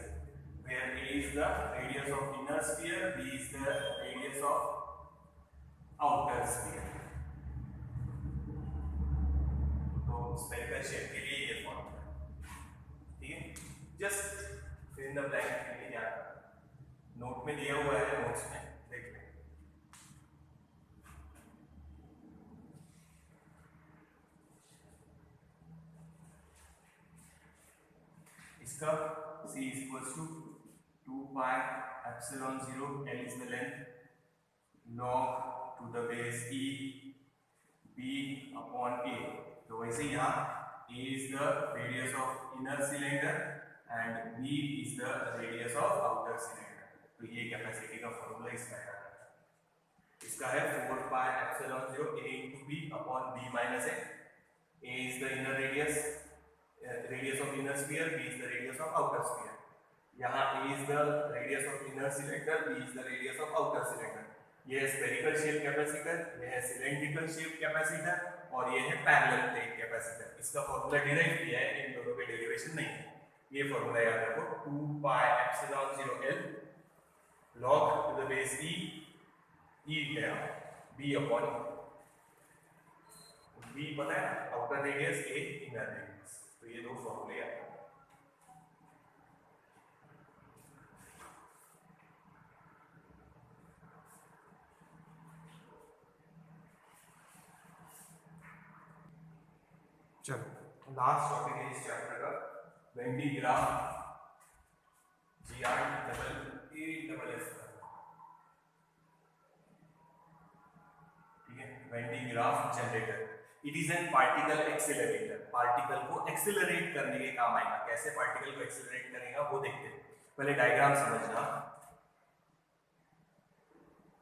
where A is the radius of inner sphere, B is the radius of outer sphere. तो spherical shape के लिए ये formula, ठीक है, just fill in the blank के लिए याद, note में दिया हुआ है, नोट्स में देख लें। इसका C = 2 pi epsilon 0, L is the length, log to the base E B upon A। तो वैसे यहाँ A is the radius of inner cylinder and B is the radius of outer cylinder। तो ये capacity का formula इसका है, इसका है 4 pi epsilon 0 A into B upon B minus A। A is the inner radius, radius of inner sphere, B is the radius of outer sphere। यहाँ A is the radius of inner cylinder, B is the radius of outer cylinder। ये है spherical shape capacitor, ये है cylindrical shape capacitor, और ये है parallel plate capacitor. इसका formula derive किया है, इन दोनों पे डेरिवेशन नहीं है। ये फॉर्मूला याद रखो, 2 pi epsilon 0 L log to the base E, E है B upon B पता है, outer radius A, inner radius. तो ये दो फॉर्मूले याद रखो। चलो लास्ट टॉपिक है इस चैप्टर का, वेंडी ग्राफ, GR-8SS। ठीक है, Wendy graph generator. It is an particle accelerator, particle को एक्सेलरेट करने के काम आएगा। कैसे पार्टिकल को एक्सेलरेट करेगा वो देखते हैं, पहले डायग्राम समझना।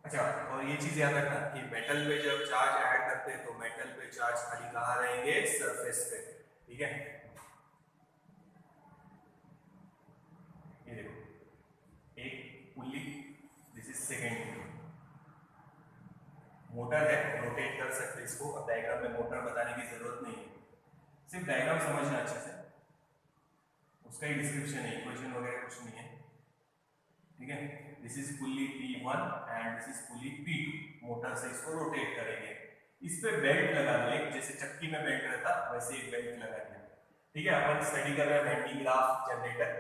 अच्छा, और ये चीज याद रखना कि मेटल पे जब चार्ज ऐड करते हैं तो मेटल पे चार्ज खाली कहाँ रहेंगे, सरफेस पे। ठीक है, ये देखो एक pulley, this is second pulley, motor है, रोटेट कर सकते हैं इसको। अब डायग्राम में मोटर बताने की जरूरत नहीं है, सिर्फ डायग्राम समझना अच्छे से, उसका ही डिस्क्रिप्शन है, इक्वेशन वगैरह कुछ नहीं है। ठीक है, this is pulley P1 and this is pulley P2। Motor से इसको रोटेट करेंगे, इस पे बेल्ट लगा दिए, जैसे चक्की में बेल्ट रहता वैसे एक बेल्ट लगा दिया। ठीक है, अपन स्टडी कर रहे हैं वेंडी ग्राफ जनरेटर।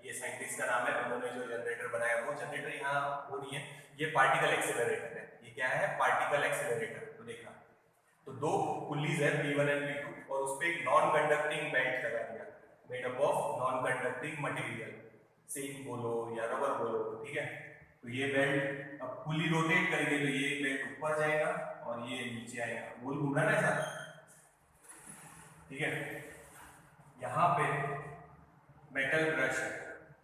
ये साइंटिस्ट का नाम है, उन्होंने जो जनरेटर बनाया वो जनरेटर यहाँ वो नहीं है, ये पार्टिकल एक्सेलरेटर है। ये क्या है, पार्टिकल एक्सेलरेटर। तो देखना, तो दो पुल्लीज है P1 एंड P2, और उस पे एक नॉन कंडक्टिंग बेल्ट लगा दिया, made up of non conducting material, silk बोलो या रबर बोलो। ठीक है, तो ये बेल्ट अब पुली रोटेट करेंगे तो ये बेल्ट ऊपर जाएगा और ये नीचे आएगा, गोल घूम रहा है ना ऐसा। ठीक है, यहाँ पे मेटल ब्रश है,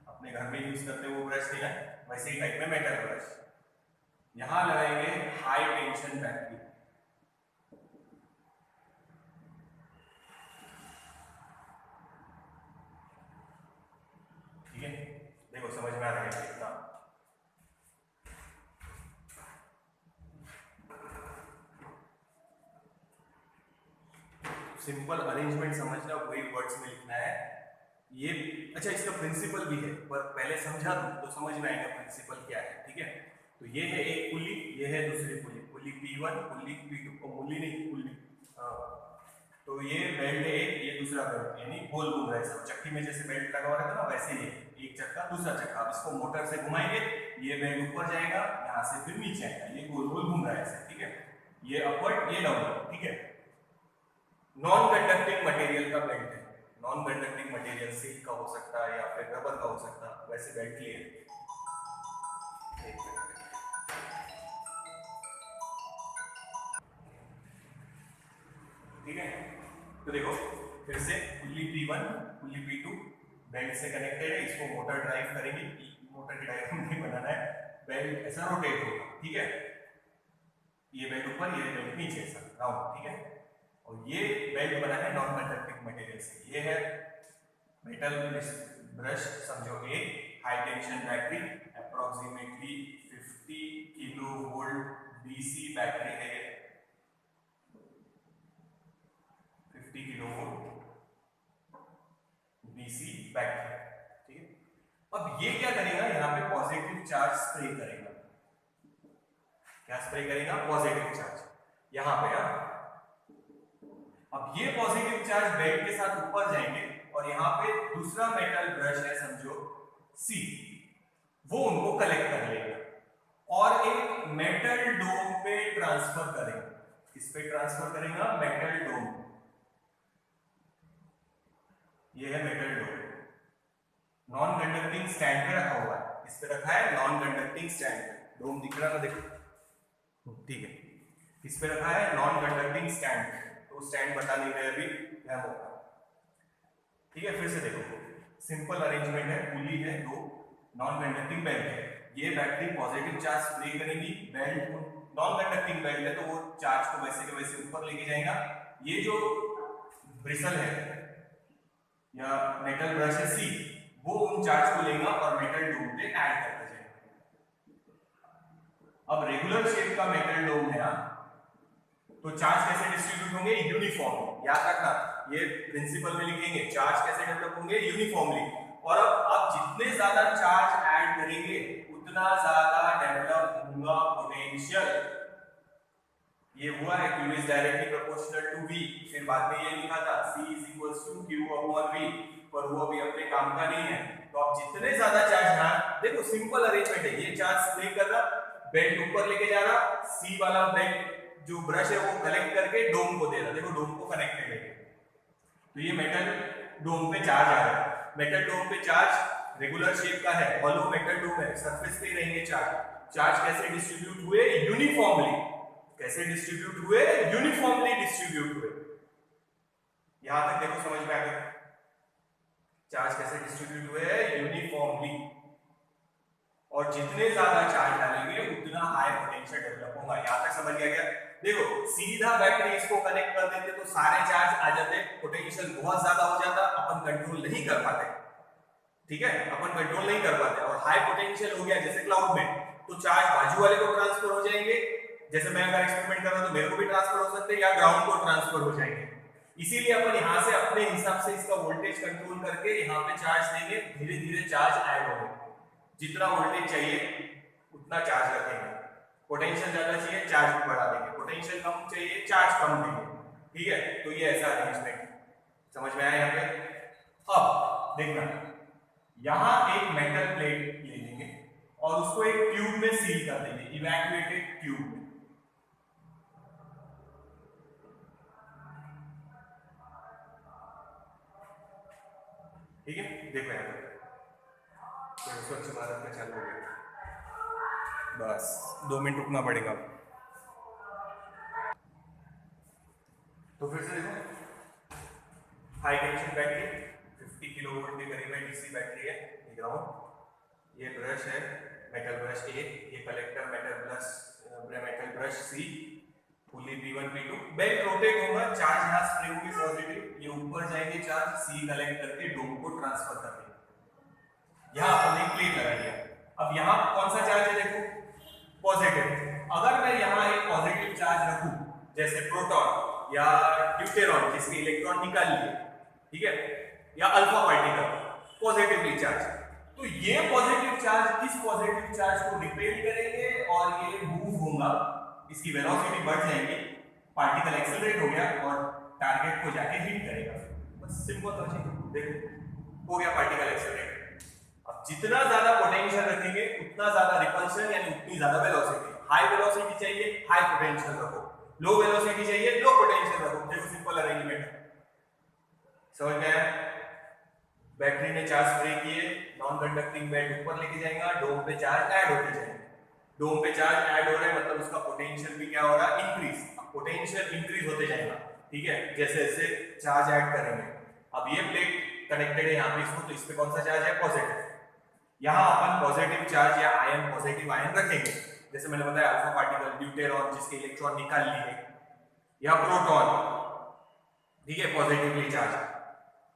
अपने घर में यूज करते हैं वो ब्रश नहीं है, वैसे ही टाइप में मेटल ब्रश। यहाँ लगाएंगे हाई टेंशन बैटरी। ठीक है, देखो समझ में आ रहा है कितना। सिंपल अरेंजमेंट समझना, वही वर्ड्स में लिखना है ये। अच्छा, इसका प्रिंसिपल भी है, पर पहले समझा दूं तो समझ में आएगा प्रिंसिपल क्या है। ठीक है, तो ये है एक पुली, ये है दूसरी पुली, पुली P1, पुली P2, और पुली नहीं पुली, तो ये बेल्ट एक, ये दूसरा बेल्ट, यानी गोल घूम रहा है सब। चक्की में जैसे बेल्ट लगा हुआ रहता है ना, वैसे ही एक चक्का दूसरा चक्का। अब इसको मोटर से घुमाएंगे, ये बेल्ट ऊपर जाएगा, यहाँ से फिर नीचे आएगा, ये गोल गोल घूम रहा है ऐसे, ठीक है। ये अपवर्ड, ये डाउनवर्ड, ठीक है। नॉन कंडक्टिंग मटेरियल का बेल्ट है। नॉन कंडक्टिंग मटेरियल सिल्क का हो सकता है या फिर रबर का हो सकता है, वैसे बेल्ट क्लियर। ठीक है, तो देखो फिर से pulley P1 pulley P2 belt से कनेक्टेड है, इसको मोटर ड्राइव करेगी। मोटर की डायग्राम नहीं बनाना है, बेल्ट ऐसा रोटेट होगा, ठीक है। ये बेल्ट ऊपर, ये बेल्ट नीचे, ऐसा राउंड, ठीक है। और ये बेल्ट बना है नॉन कंडक्टिंग मटेरियल से। ये है मेटल ब्रश, समझो एक high tension battery, approximately 50 kilo volt DC battery है, 50 किलो वोल्ट डीसी बैटरी, ठीक है। अब ये क्या करेगा, यहाँ पे पॉजिटिव चार्ज स्प्रे करेगा। क्या स्प्रे करेगा? पॉजिटिव चार्ज यहाँ पे। अब ये पॉजिटिव चार्ज बेल्ट के साथ ऊपर जाएंगे और यहाँ पे दूसरा मेटल ब्रश है, समझो सी, वो उनको कलेक्ट कर लेगा और एक मेटल डोम पे ट्रांसफर करेगा। किस पे ट्रांसफर करेगा? मेटल डोम। ये है मेटल डोम, नॉन कंडक्टिंग स्टैंड पे रखा हुआ है। इस पे रखा है नॉन कंडक्टिंग स्टैंड पे, डोम दिख रहा है, देखो, ठीक है। इस पे रखा है नॉन कंडक्टिंग स्टैंड, तो स्टैंड बता नहीं रहे अभी, क्या होगा, ठीक है। फिर से देखो, सिंपल अरेंजमेंट है, पुली है, दो नॉन कंडक्टिंग बेल्ट है। ये बैटरी पॉजिटिव चार्ज स्प्रे करेगी, बेल्ट नॉन कंडक्टिंग बेल्ट है तो वो चार्ज को वैसे के वैसे ऊपर लेके जाएगा। ये जो ब्रिसल है या मेटल ब्रश है सी, वो उन चार्ज को लेगा और मेटल डोम पे ऐड करता जाएगा। अब रेगुलर शेप का मेटल डोम है, तो चार्ज कैसे डिस्ट्रीब्यूट होंगे? यूनिफॉर्म। याद रखना, ये प्रिंसिपल में लिखेंगे, चार्ज कैसे डेवलप होंगे? यूनिफॉर्मली। और अब आप जितने ज्यादा चार्ज ऐड करेंगे उतना ज्यादा डेवलप होगा पोटेंशियल। ये हुआ है Q is directly proportional to V। फिर बाद में ये लिखा था C is equals to Q upon V, पर वो अभी अपने काम का नहीं है। तो आप जितने ज्यादा चार्ज यहाँ, देखो सिंपल अरेंजमेंट है, ये चार्ज स्प्रे कर रहा, बेल्ट ऊपर लेके जा रहा, C वाला बेल्ट जो ब्रश है वो कलेक्ट करके डोम को दे रहा, देखो डोम को कनेक्टेड है। तो ये मेटल डोम पे चार्ज आ रहा है। मेटल डोम पे चार्ज रेगुलर शेप का है, हॉलो मेटल डोम है, सरफेस पे ही रहेंगे चार्ज। चार्ज कैसे डिस्ट्रीब्यूट हुए? यूनिफॉर्मली। कैसे डिस्ट्रीब्यूट हुए? यूनिफॉर्मली डिस्ट्रीब्यूट हुए। यहां तक देखो, समझ में आ गया? चार्ज कैसे डिस्ट्रीब्यूट हुए? यूनिफॉर्मली। और जितने ज्यादा चार्ज डालेंगे उतना हाई पोटेंशियल डेवलप होगा। यहां तक समझ गया क्या? देखो सीधा बैटरी इसको कनेक्ट कर देते तो सारे चार्ज आ जाते, पोटेंशियल बहुत ज्यादा हो जाता, अपन कंट्रोल नहीं कर पाते, ठीक है, अपन कंट्रोल नहीं कर पाते। और हाई पोटेंशियल हो गया जैसे क्लाउड में, तो चार्ज बाजू वाले को ट्रांसफर हो जाएंगे, जैसे मैं अगर एक्सपेरिमेंट कर रहा हूं तो मेरे को भी ट्रांसफर हो सकते हैं, या ग्राउंड को ट्रांसफर हो जाएंगे। इसीलिए अपन यहां से अपने हिसाब से इसका वोल्टेज कंट्रोल करके यहाँ पे चार्ज देंगे, धीरे धीरे चार्ज ऐड होंगे। जितना वोल्टेज चाहिए उतना चार्ज रखेंगे, पोटेंशियल ज्यादा चाहिए चार्ज बढ़ा देंगे, पोटेंशियल कम चाहिए चार्ज कम देंगे, ठीक है। तो ये ऐसा अरेंजमेंट समझ में आया यहाँ पे। अब देखना, यहां एक मेटल प्लेट ले लेंगे और उसको एक ट्यूब में सील कर देंगे, इवैक्यूएटेड ट्यूब में। ठीक है, देखो यहाँ पे तो स्वच्छ भारत का चालू हो गया, बस 2 मिनट रुकना पड़ेगा। तो फिर से देखो, high tension battery 50 kilo volt के करीब है, डीसी बैटरी है, दिख रहा हूं। ये ब्रश है मेटल ब्रश A, ये कलेक्टर मेटल ब्रश C, पुली P1 P2, बेल्ट रोटेट होगा, चार्ज यहाँ स्प्रे होगी पॉजिटिव, ये ऊपर जाएंगे चार्ज, C कलेक्ट करके डोम को ट्रांसफर कर देंगे। यहाँ अपन ने प्लेट लगा दिया। अब यहाँ कौन सा चार्ज है? देखो पॉजिटिव। अगर मैं यहाँ एक पॉजिटिव चार्ज रखूं, जैसे प्रोटॉन या ड्यूटेरॉन जिसके इलेक्ट्रॉन निकाल लिए, ठीक है, या अल्फा पार्टिकल पॉजिटिवली चार्ज, तो ये पॉजिटिव चार्ज इस पॉजिटिव चार्ज को रिपेल करेंगे और ये मूव होगा, इसकी वेलोसिटी बढ़ जाएगी, पार्टिकल एक्सेलरेट हो गया और टारगेट को जाके हिट करेगा। बस सिंपल लॉजिक, देखो हो गया पार्टिकल एक्सेलरेटर। अब जितना ज्यादा पोटेंशियल रखेंगे उतना ज्यादा रिपल्शन यानी उतनी ज्यादा वेलोसिटी। हाई वेलोसिटी चाहिए हाई पोटेंशियल रखो, लो वेलोसिटी चाहिए लो पोटेंशियल रखो। देखो सिंपल अरेंजमेंट समझ में आया। बैटरी ने चार्ज स्प्रे किए, नॉन कंडक्टिंग बेड ऊपर लेके जाएगा, डोम पे चार्ज ऐड होते जाएंगे। डोम पे चार्ज ऐड हो रहा है मतलब उसका पोटेंशियल भी क्या हो रहा है, इंक्रीज। पोटेंशियल इंक्रीज होते जाएगा, ठीक है, जैसे जैसे चार्ज ऐड करेंगे। अब ये प्लेट कनेक्टेड है यहाँ पे इसको, तो इस पे कौन सा चार्ज है, पॉजिटिव। यहाँ अपन पॉजिटिव चार्ज या आयन, पॉजिटिव आयन रखेंगे। जैसे मैंने बताया अल्फा पार्टिकल, ड्यूटेरॉन जिसके इलेक्ट्रॉन निकाल लिए, या प्रोटॉन, ठीक है, पॉजिटिवली चार्ज।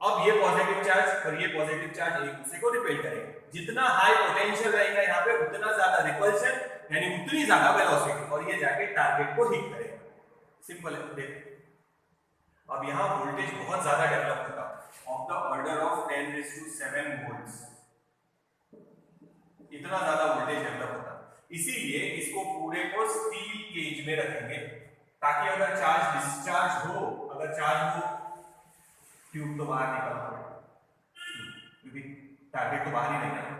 अब ये पॉजिटिव चार्ज और ये पॉजिटिव चार्ज एक दूसरे को रिपेल करेंगे। जितना हाई पोटेंशियल रहेगा यहाँ पे उतना ज्यादा रिपल्शन यानी उतनी ज्यादा वेलोसिटी, और ये जाके टारगेट को हिट करेगा। सिंपल है, देखो। अब यहाँ वोल्टेज बहुत ज्यादा डेवलप होगा, of the order of 10⁷ volts, इतना ज्यादा वोल्टेज डेवलप होता। इसीलिए इसको पूरे को स्टील केज में रखेंगे, ताकि अगर चार्ज डिस्चार्ज हो, अगर चार्ज हो, ट्यूब तो बाहर निकलना पड़ेगा क्योंकि टारगेट तो बाहर ही नहीं है।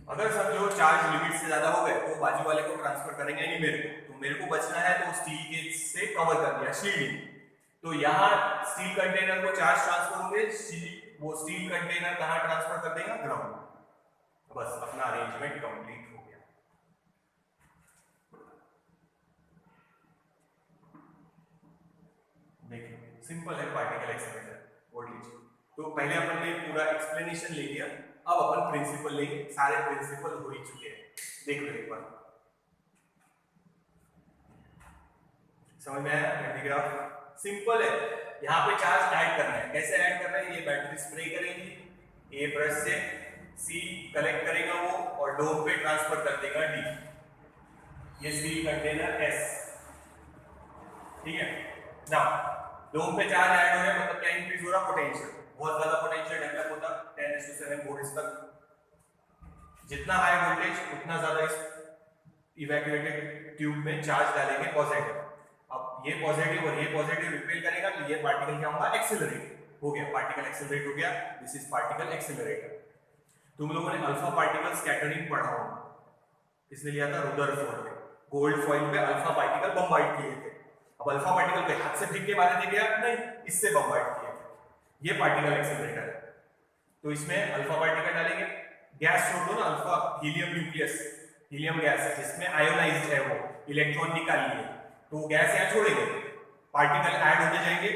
अगर समझो चार्ज लिमिट से ज्यादा हो गए तो बाजू वाले को ट्रांसफर करेंगे, यानी मेरे को, तो मेरे को बचना है तो स्टील केज से कवर कर दिया, शील्डिंग। तो यहाँ स्टील कंटेनर को चार्ज ट्रांसफर होंगे, वो स्टील कंटेनर कहाँ ट्रांसफर कर देगा, ग्राउंड। बस अपना अरेंजमेंट कंप्लीट हो गया। देखिए सिंपल है पार्टिकल एक्सेलरेटर वोल्टेज। तो पहले अपन ने पूरा एक्सप्लेनेशन ले लिया, अब अपन प्रिंसिपल लेंगे। सारे प्रिंसिपल हो ही चुके हैं, देख लो एक बार। समझ में आया ग्राफ? सिंपल है। यहाँ पे चार्ज ऐड करना है, कैसे ऐड करना है, ये बैटरी स्प्रे करेगी ए ब्रश से, सी कलेक्ट करेगा वो और डोम पे ट्रांसफर कर देगा डी, ये स्टील कंटेनर एस, ठीक है ना। डोम पे चार्ज ऐड हो रहा है मतलब क्या इंक्रीज हो रहा, पोटेंशियल, बहुत ज्यादा पोटेंशियल डेवलप होता 10⁷ वोल्ट्स तक। जितना हाई वोल्टेज उतना ज्यादा इस इवैक्यूएटेड ट्यूब में चार्ज डालेंगे पॉजिटिव। अब ये पॉजिटिव और ये पॉजिटिव रिपेल करेगा तो ये पार्टिकल क्या होगा, एक्सेलरेट हो गया, पार्टिकल एक्सेलरेट हो गया। This is particle accelerator. तुम लोगों ने अल्फा पार्टिकल स्कैटरिंग पढ़ा होगा, किसने लिया था, रुदरफोर्ड ने। गोल्ड फॉइल पे अल्फा पार्टिकल बम्बार्ड किए थे। अब अल्फा पार्टिकल पे हाथ से फेंक के मारे थे क्या, नहीं, इससे बम्बार्ड किए थे। ये पार्टिकल एक्सेलरेटर है। तो इसमें अल्फा पार्टिकल डालेंगे, गैस छोड़ दो ना, alpha helium nucleus, helium gas जिसमें आयोनाइज्ड है, वो इलेक्ट्रॉन निकाल लिए, तो वो गैस यहाँ छोड़ेंगे, पार्टिकल ऐड होते जाएंगे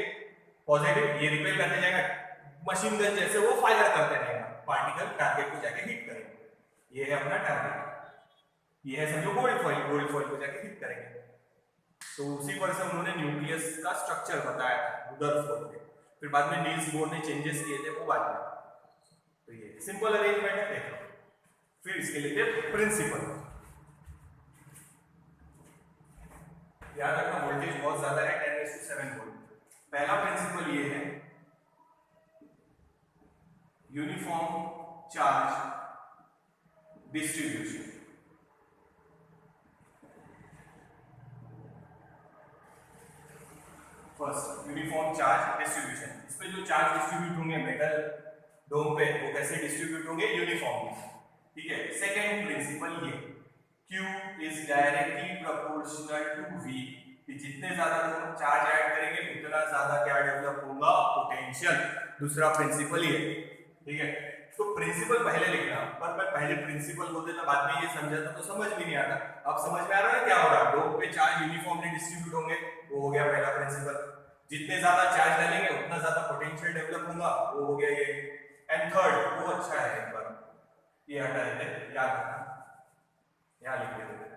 पॉजिटिव, ये रिपेल करते जाएगा, मशीन गन जैसे वो फायर करते रहेगा, पार्टिकल टारगेट को जाके हिट करेंगे। ये है अपना टारगेट, ये है समझो गोल्ड फॉइल, गोल्ड फॉइल को जाके हिट करेंगे। तो उसी पर से उन्होंने न्यूक्लियस का स्ट्रक्चर बताया था रुदरफोर्ड ने, फिर बाद में नील्स बोर ने चेंजेस किए थे वो बाद में। तो ये सिंपल अरेंजमेंट है, देखो। फिर इसके लिए प्रिंसिपल याद रखना, वोल्टेज बहुत ज्यादा है 10⁷ वोल्ट। पहला प्रिंसिपल ये है, uniform charge distribution. First uniform charge distribution, इस पे जो चार्ज डिस्ट्रीब्यूट होंगे मेटल डोम पे, वो कैसे डिस्ट्रीब्यूट होंगे, यूनिफॉर्मली, ठीक है। सेकेंड प्रिंसिपल ये, Q is directly proportional to V, कि जितने ज्यादा तुम चार्ज ऐड करेंगे उतना ज्यादा क्या डेवलप होगा, पोटेंशियल। दूसरा प्रिंसिपल ये, ठीक है। तो प्रिंसिपल पहले लिखना, पर मैं पहले प्रिंसिपल बोल देता, बाद में ये समझाता तो समझ भी नहीं आता। अब समझ में आ रहा है क्या हो रहा है, डोम पे चार्ज यूनिफॉर्मली डिस्ट्रीब्यूट होंगे, वो हो गया पहला प्रिंसिपल। जितने ज्यादा चार्ज डालेंगे उतना ज्यादा पोटेंशियल डेवलप होगा, वो हो गया ये। एंड थर्ड, वो अच्छा है, एक बार ये हटा देते हैं, याद रखना, यहाँ लिख देते हैं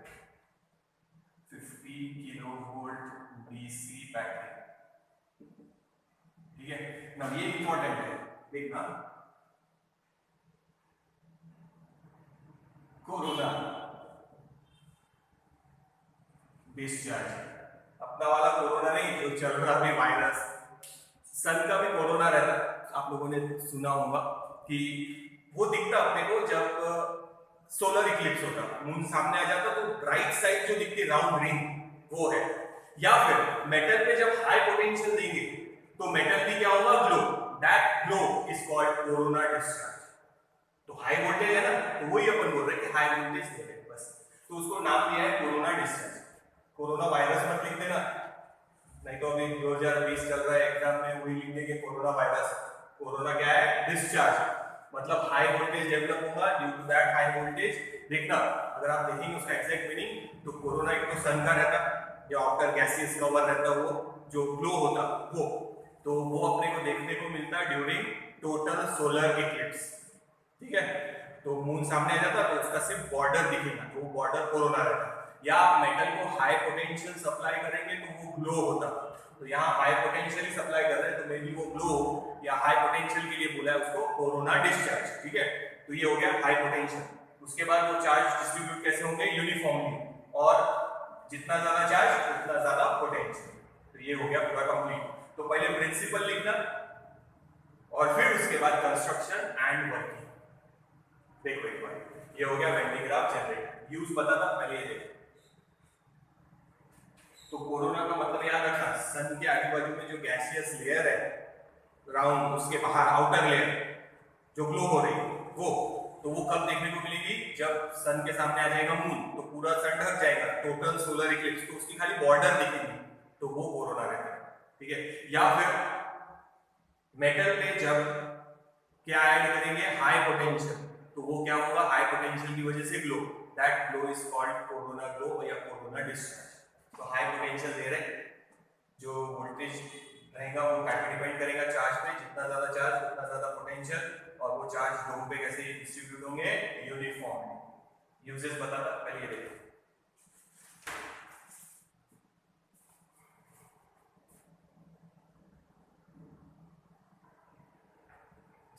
50 किलोवोल्ट डीसी बैटरी, ठीक है ना। ये इंपॉर्टेंट है, देखना। कोरोना डिस्चार्ज, अपना वाला कोरोना नहीं, जो चल रहा है वायरस, सन का भी कोरोना रहता। आप लोगों ने सुना होगा कि वो दिखता अपने को जब सोलर इक्लिप्स होता, मून सामने आ जाता, तो राइट साइड जो दिखती राउंड रिंग वो है। या फिर मेटल पे जब हाई पोटेंशियल देंगे तो मेटल भी क्या होगा, glow, that glow is called corona discharge. तो हाई वोल्टेज है ना, तो वही अपन बोल रहे हैं कि हाई वोल्टेज दे रहे हैं बस, तो उसको नाम दिया है कोरोना डिस्चार्ज। कोरोना वायरस मत लिख देना, नहीं तो अभी 2020 चल रहा है एग्जाम में वही लिख देंगे कोरोना वायरस। कोरोना क्या है, डिस्चार्ज, मतलब हाई वोल्टेज डेवलप होगा due to that high voltage. देखना अगर आप देखेंगे उसका एग्जैक्ट मीनिंग, तो कोरोना एक तो सन का रहता, जो आउटर गैसियस कवर रहता, वो जो ग्लो होता वो, तो वो अपने को देखने को मिलता है ड्यूरिंग टोटल सोलर इक्लिप्स। ठीक है, तो मून सामने आ जाता तो उसका सिर्फ बॉर्डर दिखेगा, तो वो बॉर्डर कोरोना रहता। या आप मेटल को हाई पोटेंशियल सप्लाई करेंगे तो वो ग्लो होता, तो यहाँ हाई पोटेंशियल ही सप्लाई कर रहे हैं तो मे बी वो ग्लो या हाई पोटेंशियल के लिए बोला है उसको कोरोना डिस्चार्ज। ठीक है, तो ये हो गया हाई पोटेंशियल। उसके बाद वो चार्ज डिस्ट्रीब्यूट कैसे होंगे, यूनिफॉर्मली, और जितना ज्यादा चार्ज उतना ज्यादा पोटेंशियल। तो ये हो गया पूरा कंप्लीट। तो पहले प्रिंसिपल लिखना और फिर उसके बाद कंस्ट्रक्शन एंड वर्किंग। देखो एक बार, ये हो गया when D graph generator, use पता था पहले ये देखो। तो कोरोना का मतलब याद रखना, सन के आजू बाजू में जो गैसियस लेयर है राउंड, उसके बाहर आउटर लेयर जो ग्लो हो रही है वो, तो वो कब देखने को मिलेगी, जब सन के सामने आ जाएगा मून, तो पूरा सन ढक जाएगा, टोटल सोलर इक्लिप्स, तो उसकी खाली बॉर्डर दिखेगी, तो वो कोरोना रहता है। ठीक है, या फिर मेटल पे जब क्या ऐड करेंगे, हाई पोटेंशियल, तो वो क्या होगा, हाई पोटेंशियल की वजह से glow, that glow is called corona glow या कोरोना डिस्चार्ज। तो हाई पोटेंशियल दे रहे हैं, जो वोल्टेज रहेगा वो क्या डिपेंड करेगा, चार्ज पे, जितना ज्यादा चार्ज उतना ज्यादा पोटेंशियल, और वो चार्ज डोम पे कैसे डिस्ट्रीब्यूट होंगे, यूनिफॉर्मली। यूजेस बताता पहले देखो।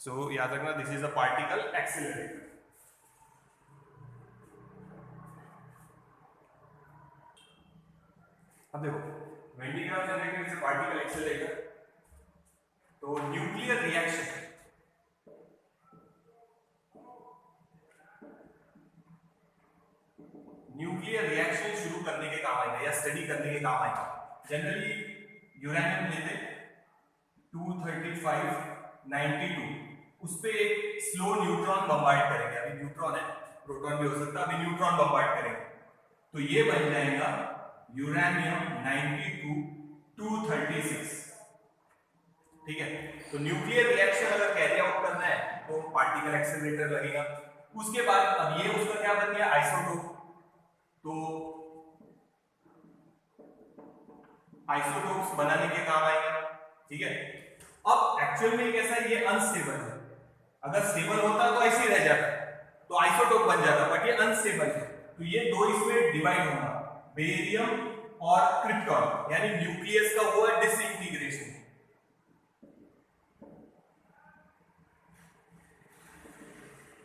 सो याद रखना, this is a particle accelerator. अब देखो, when D graph generator is a particle accelerator, तो न्यूक्लियर रिएक्शन, न्यूक्लियर रिएक्शन शुरू करने के काम आएगा या स्टडी करने के काम आएगा। जनरली यूरेनियम लेते 23592, उस पे एक स्लो न्यूट्रॉन बम्बार्ड करेंगे, अभी न्यूट्रॉन है, प्रोटॉन भी हो सकता है, अभी न्यूट्रॉन बम्बार्ड करेंगे, तो ये बन जाएगा यूरेनियम 92 236। ठीक है, तो न्यूक्लियर रिएक्शन अगर कैरी आउट करना है तो पार्टिकल एक्सीलरेटर लगेगा। उसके बाद अब ये उसका क्या बन गया, आइसोटोप, तो आइसोटोप्स बनाने के काम आएगा। ठीक है, अब एक्चुअल में कैसा है, ये अनस्टेबल है, अगर स्टेबल होता तो ऐसे ही रह जाता, तो आइसोटोप बन जाता, बट ये अनस्टेबल है, तो ये दो इसमें डिवाइड होगा, बेरियम और क्रिप्टॉन, यानी न्यूक्लियस का वो है डिसइंटीग्रेशन।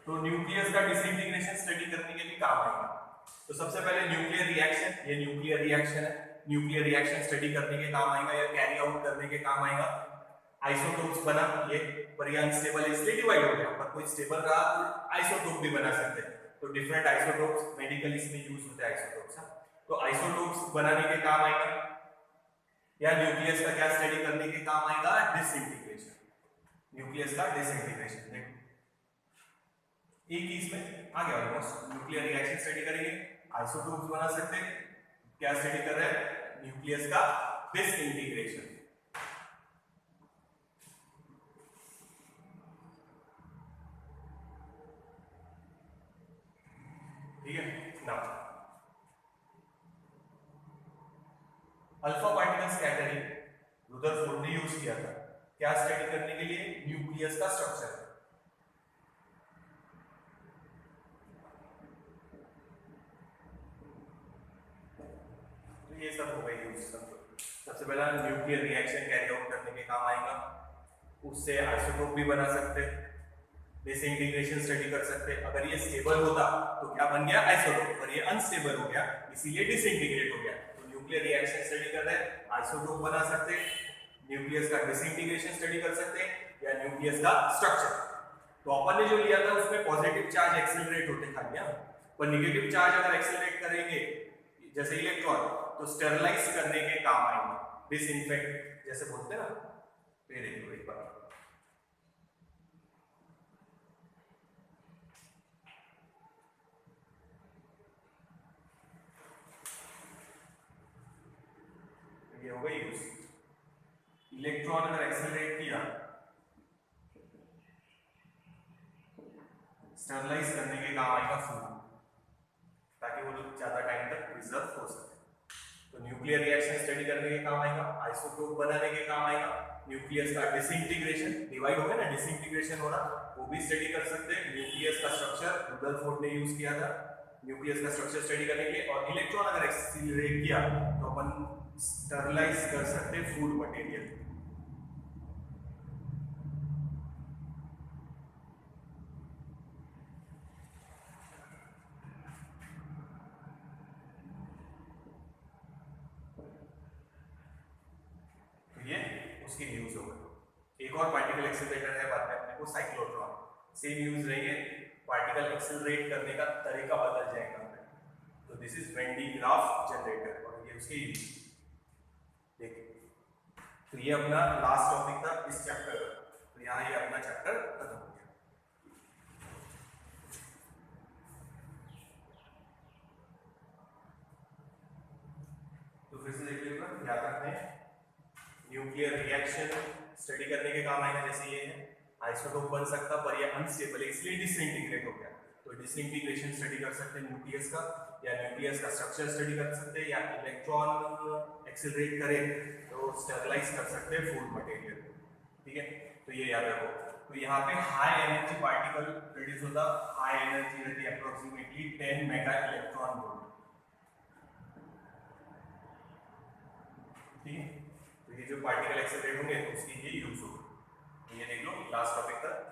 तो न्यूक्लियस का डिसइंटीग्रेशन स्टडी करने के लिए काम आएगा। तो सबसे पहले न्यूक्लियर रिएक्शन, ये न्यूक्लियर रिएक्शन है, न्यूक्लियर रिएक्शन स्टडी करने के काम आएगा या कैरी आउट करने के काम आएगा। आइसोटोप्स बना, ये पर ये अनस्टेबल है इसलिए डिवाइड हो गया, पर कोई स्टेबल रहा तो आइसोटोप भी बना सकते हैं, तो डिफरेंट आइसोटोप्स मेडिकल इसमें यूज होते हैं आइसोटोप्स। तो आइसोटोप्स बनाने के काम आएगा या न्यूक्लियस का क्या स्टडी करने के काम आएगा, डिसइंटीग्रेशन, न्यूक्लियस का डिसइंटीग्रेशन। देखो एक ही इसमें आ गया ऑलमोस्ट, न्यूक्लियर रिएक्शन स्टडी करेंगे, आइसोटोप्स बना सकते हैं, क्या स्टडी कर रहे हैं, न्यूक्लियस का डिसइंटीग्रेशन। ठीक है ना, अल्फा पार्टिकल स्कैटरिंग रुदरफोर्ड ने यूज किया था, क्या स्टडी करने के लिए, न्यूक्लियस का स्ट्रक्चर। ये सब हो गई यूज। सबसे पहला न्यूक्लियर रिएक्शन कैरी आउट करने के काम आएगा, उससे आइसोटोप भी बना सकते, डिसइंटीग्रेशन स्टडी कर सकते। अगर ये स्टेबल होता तो क्या बन गया, आइसोटोप, और ये अनस्टेबल हो गया इसीलिए डिसइंटीग्रेट हो गया। तो न्यूक्लियर रिएक्शन स्टडी कर रहे हैं, आइसोटोप बना सकते, न्यूक्लियस का डिसइंटीग्रेशन स्टडी कर सकते, या न्यूक्लियस का स्ट्रक्चर। तो अपन ने जो लिया था उसमें पॉजिटिव चार्ज एक्सेलरेट होते खाली, पर नेगेटिव चार्ज अगर एक्सेलरेट करेंगे जैसे इलेक्ट्रॉन, तो स्टेरलाइज करने के काम आएंगे, डिसइंफेक्ट जैसे बोलते हैं ना। ये देख लो एक बार, ये हो गई यूज। इलेक्ट्रॉन अगर एक्सेलरेट किया स्टरलाइज करने के काम आएगा फूड, ताकि वो ज्यादा टाइम तक प्रिजर्व हो सके। तो न्यूक्लियर रिएक्शन स्टडी करने के काम आएगा, आइसोटोप बनाने के काम आएगा, न्यूक्लियस का डिसइंटीग्रेशन, डिवाइड हो गया ना, डिसइंटीग्रेशन हो रहा, वो भी स्टडी कर सकते हैं। न्यूक्लियस का स्ट्रक्चर रुदरफोर्ड ने यूज किया था न्यूक्लियस का स्ट्रक्चर स्टडी करने के लिए। और इलेक्ट्रॉन अगर एक्सीलरेट किया तो अपन स्टरलाइज कर सकते हैं फूड मटेरियल। उसकी यूज हो गई। एक और पार्टिकल एक्सीलरेटर है बाद में अपने को, साइक्लोट्रॉन। सेम यूज रहेंगे, पार्टिकल एक्सीलरेट करने का तरीका बदल जाएगा। तो this is when D graph generator और ये उसके यूज। देखिए, तो ये अपना लास्ट टॉपिक था इस चैप्टर का। तो यहाँ ये अपना चैप्टर खत्म हो गया। तो फिर से देख लीजिएगा, याद रखना है न्यूक्लियर रिएक्शन स्टडी करने के काम आएगा। जैसे ये है, आइसोटोप बन सकता पर ये अनस्टेबल है इसलिए डिसइंटीग्रेट हो गया। तो डिसइंटीग्रेशन स्टडी कर सकते हैं न्यूक्लियस का, या न्यूक्लियस का स्ट्रक्चर स्टडी कर सकते हैं, या इलेक्ट्रॉन एक्सीलरेट करे तो स्टेरलाइज कर सकते हैं फूड मटेरियल। ठीक है, तो ये याद रखो। तो यहाँ पे हाई एनर्जी पार्टिकल प्रोड्यूस होता, हाई एनर्जी रहती है अप्रोक्सीमेटली 10 मेगा इलेक्ट्रॉन वोल्ट। ठीक है, तो ये जो पार्टिकल एक्सीलरेट होंगे तो उसकी ये यूज होगी। ये देख लो लास्ट टॉपिक तक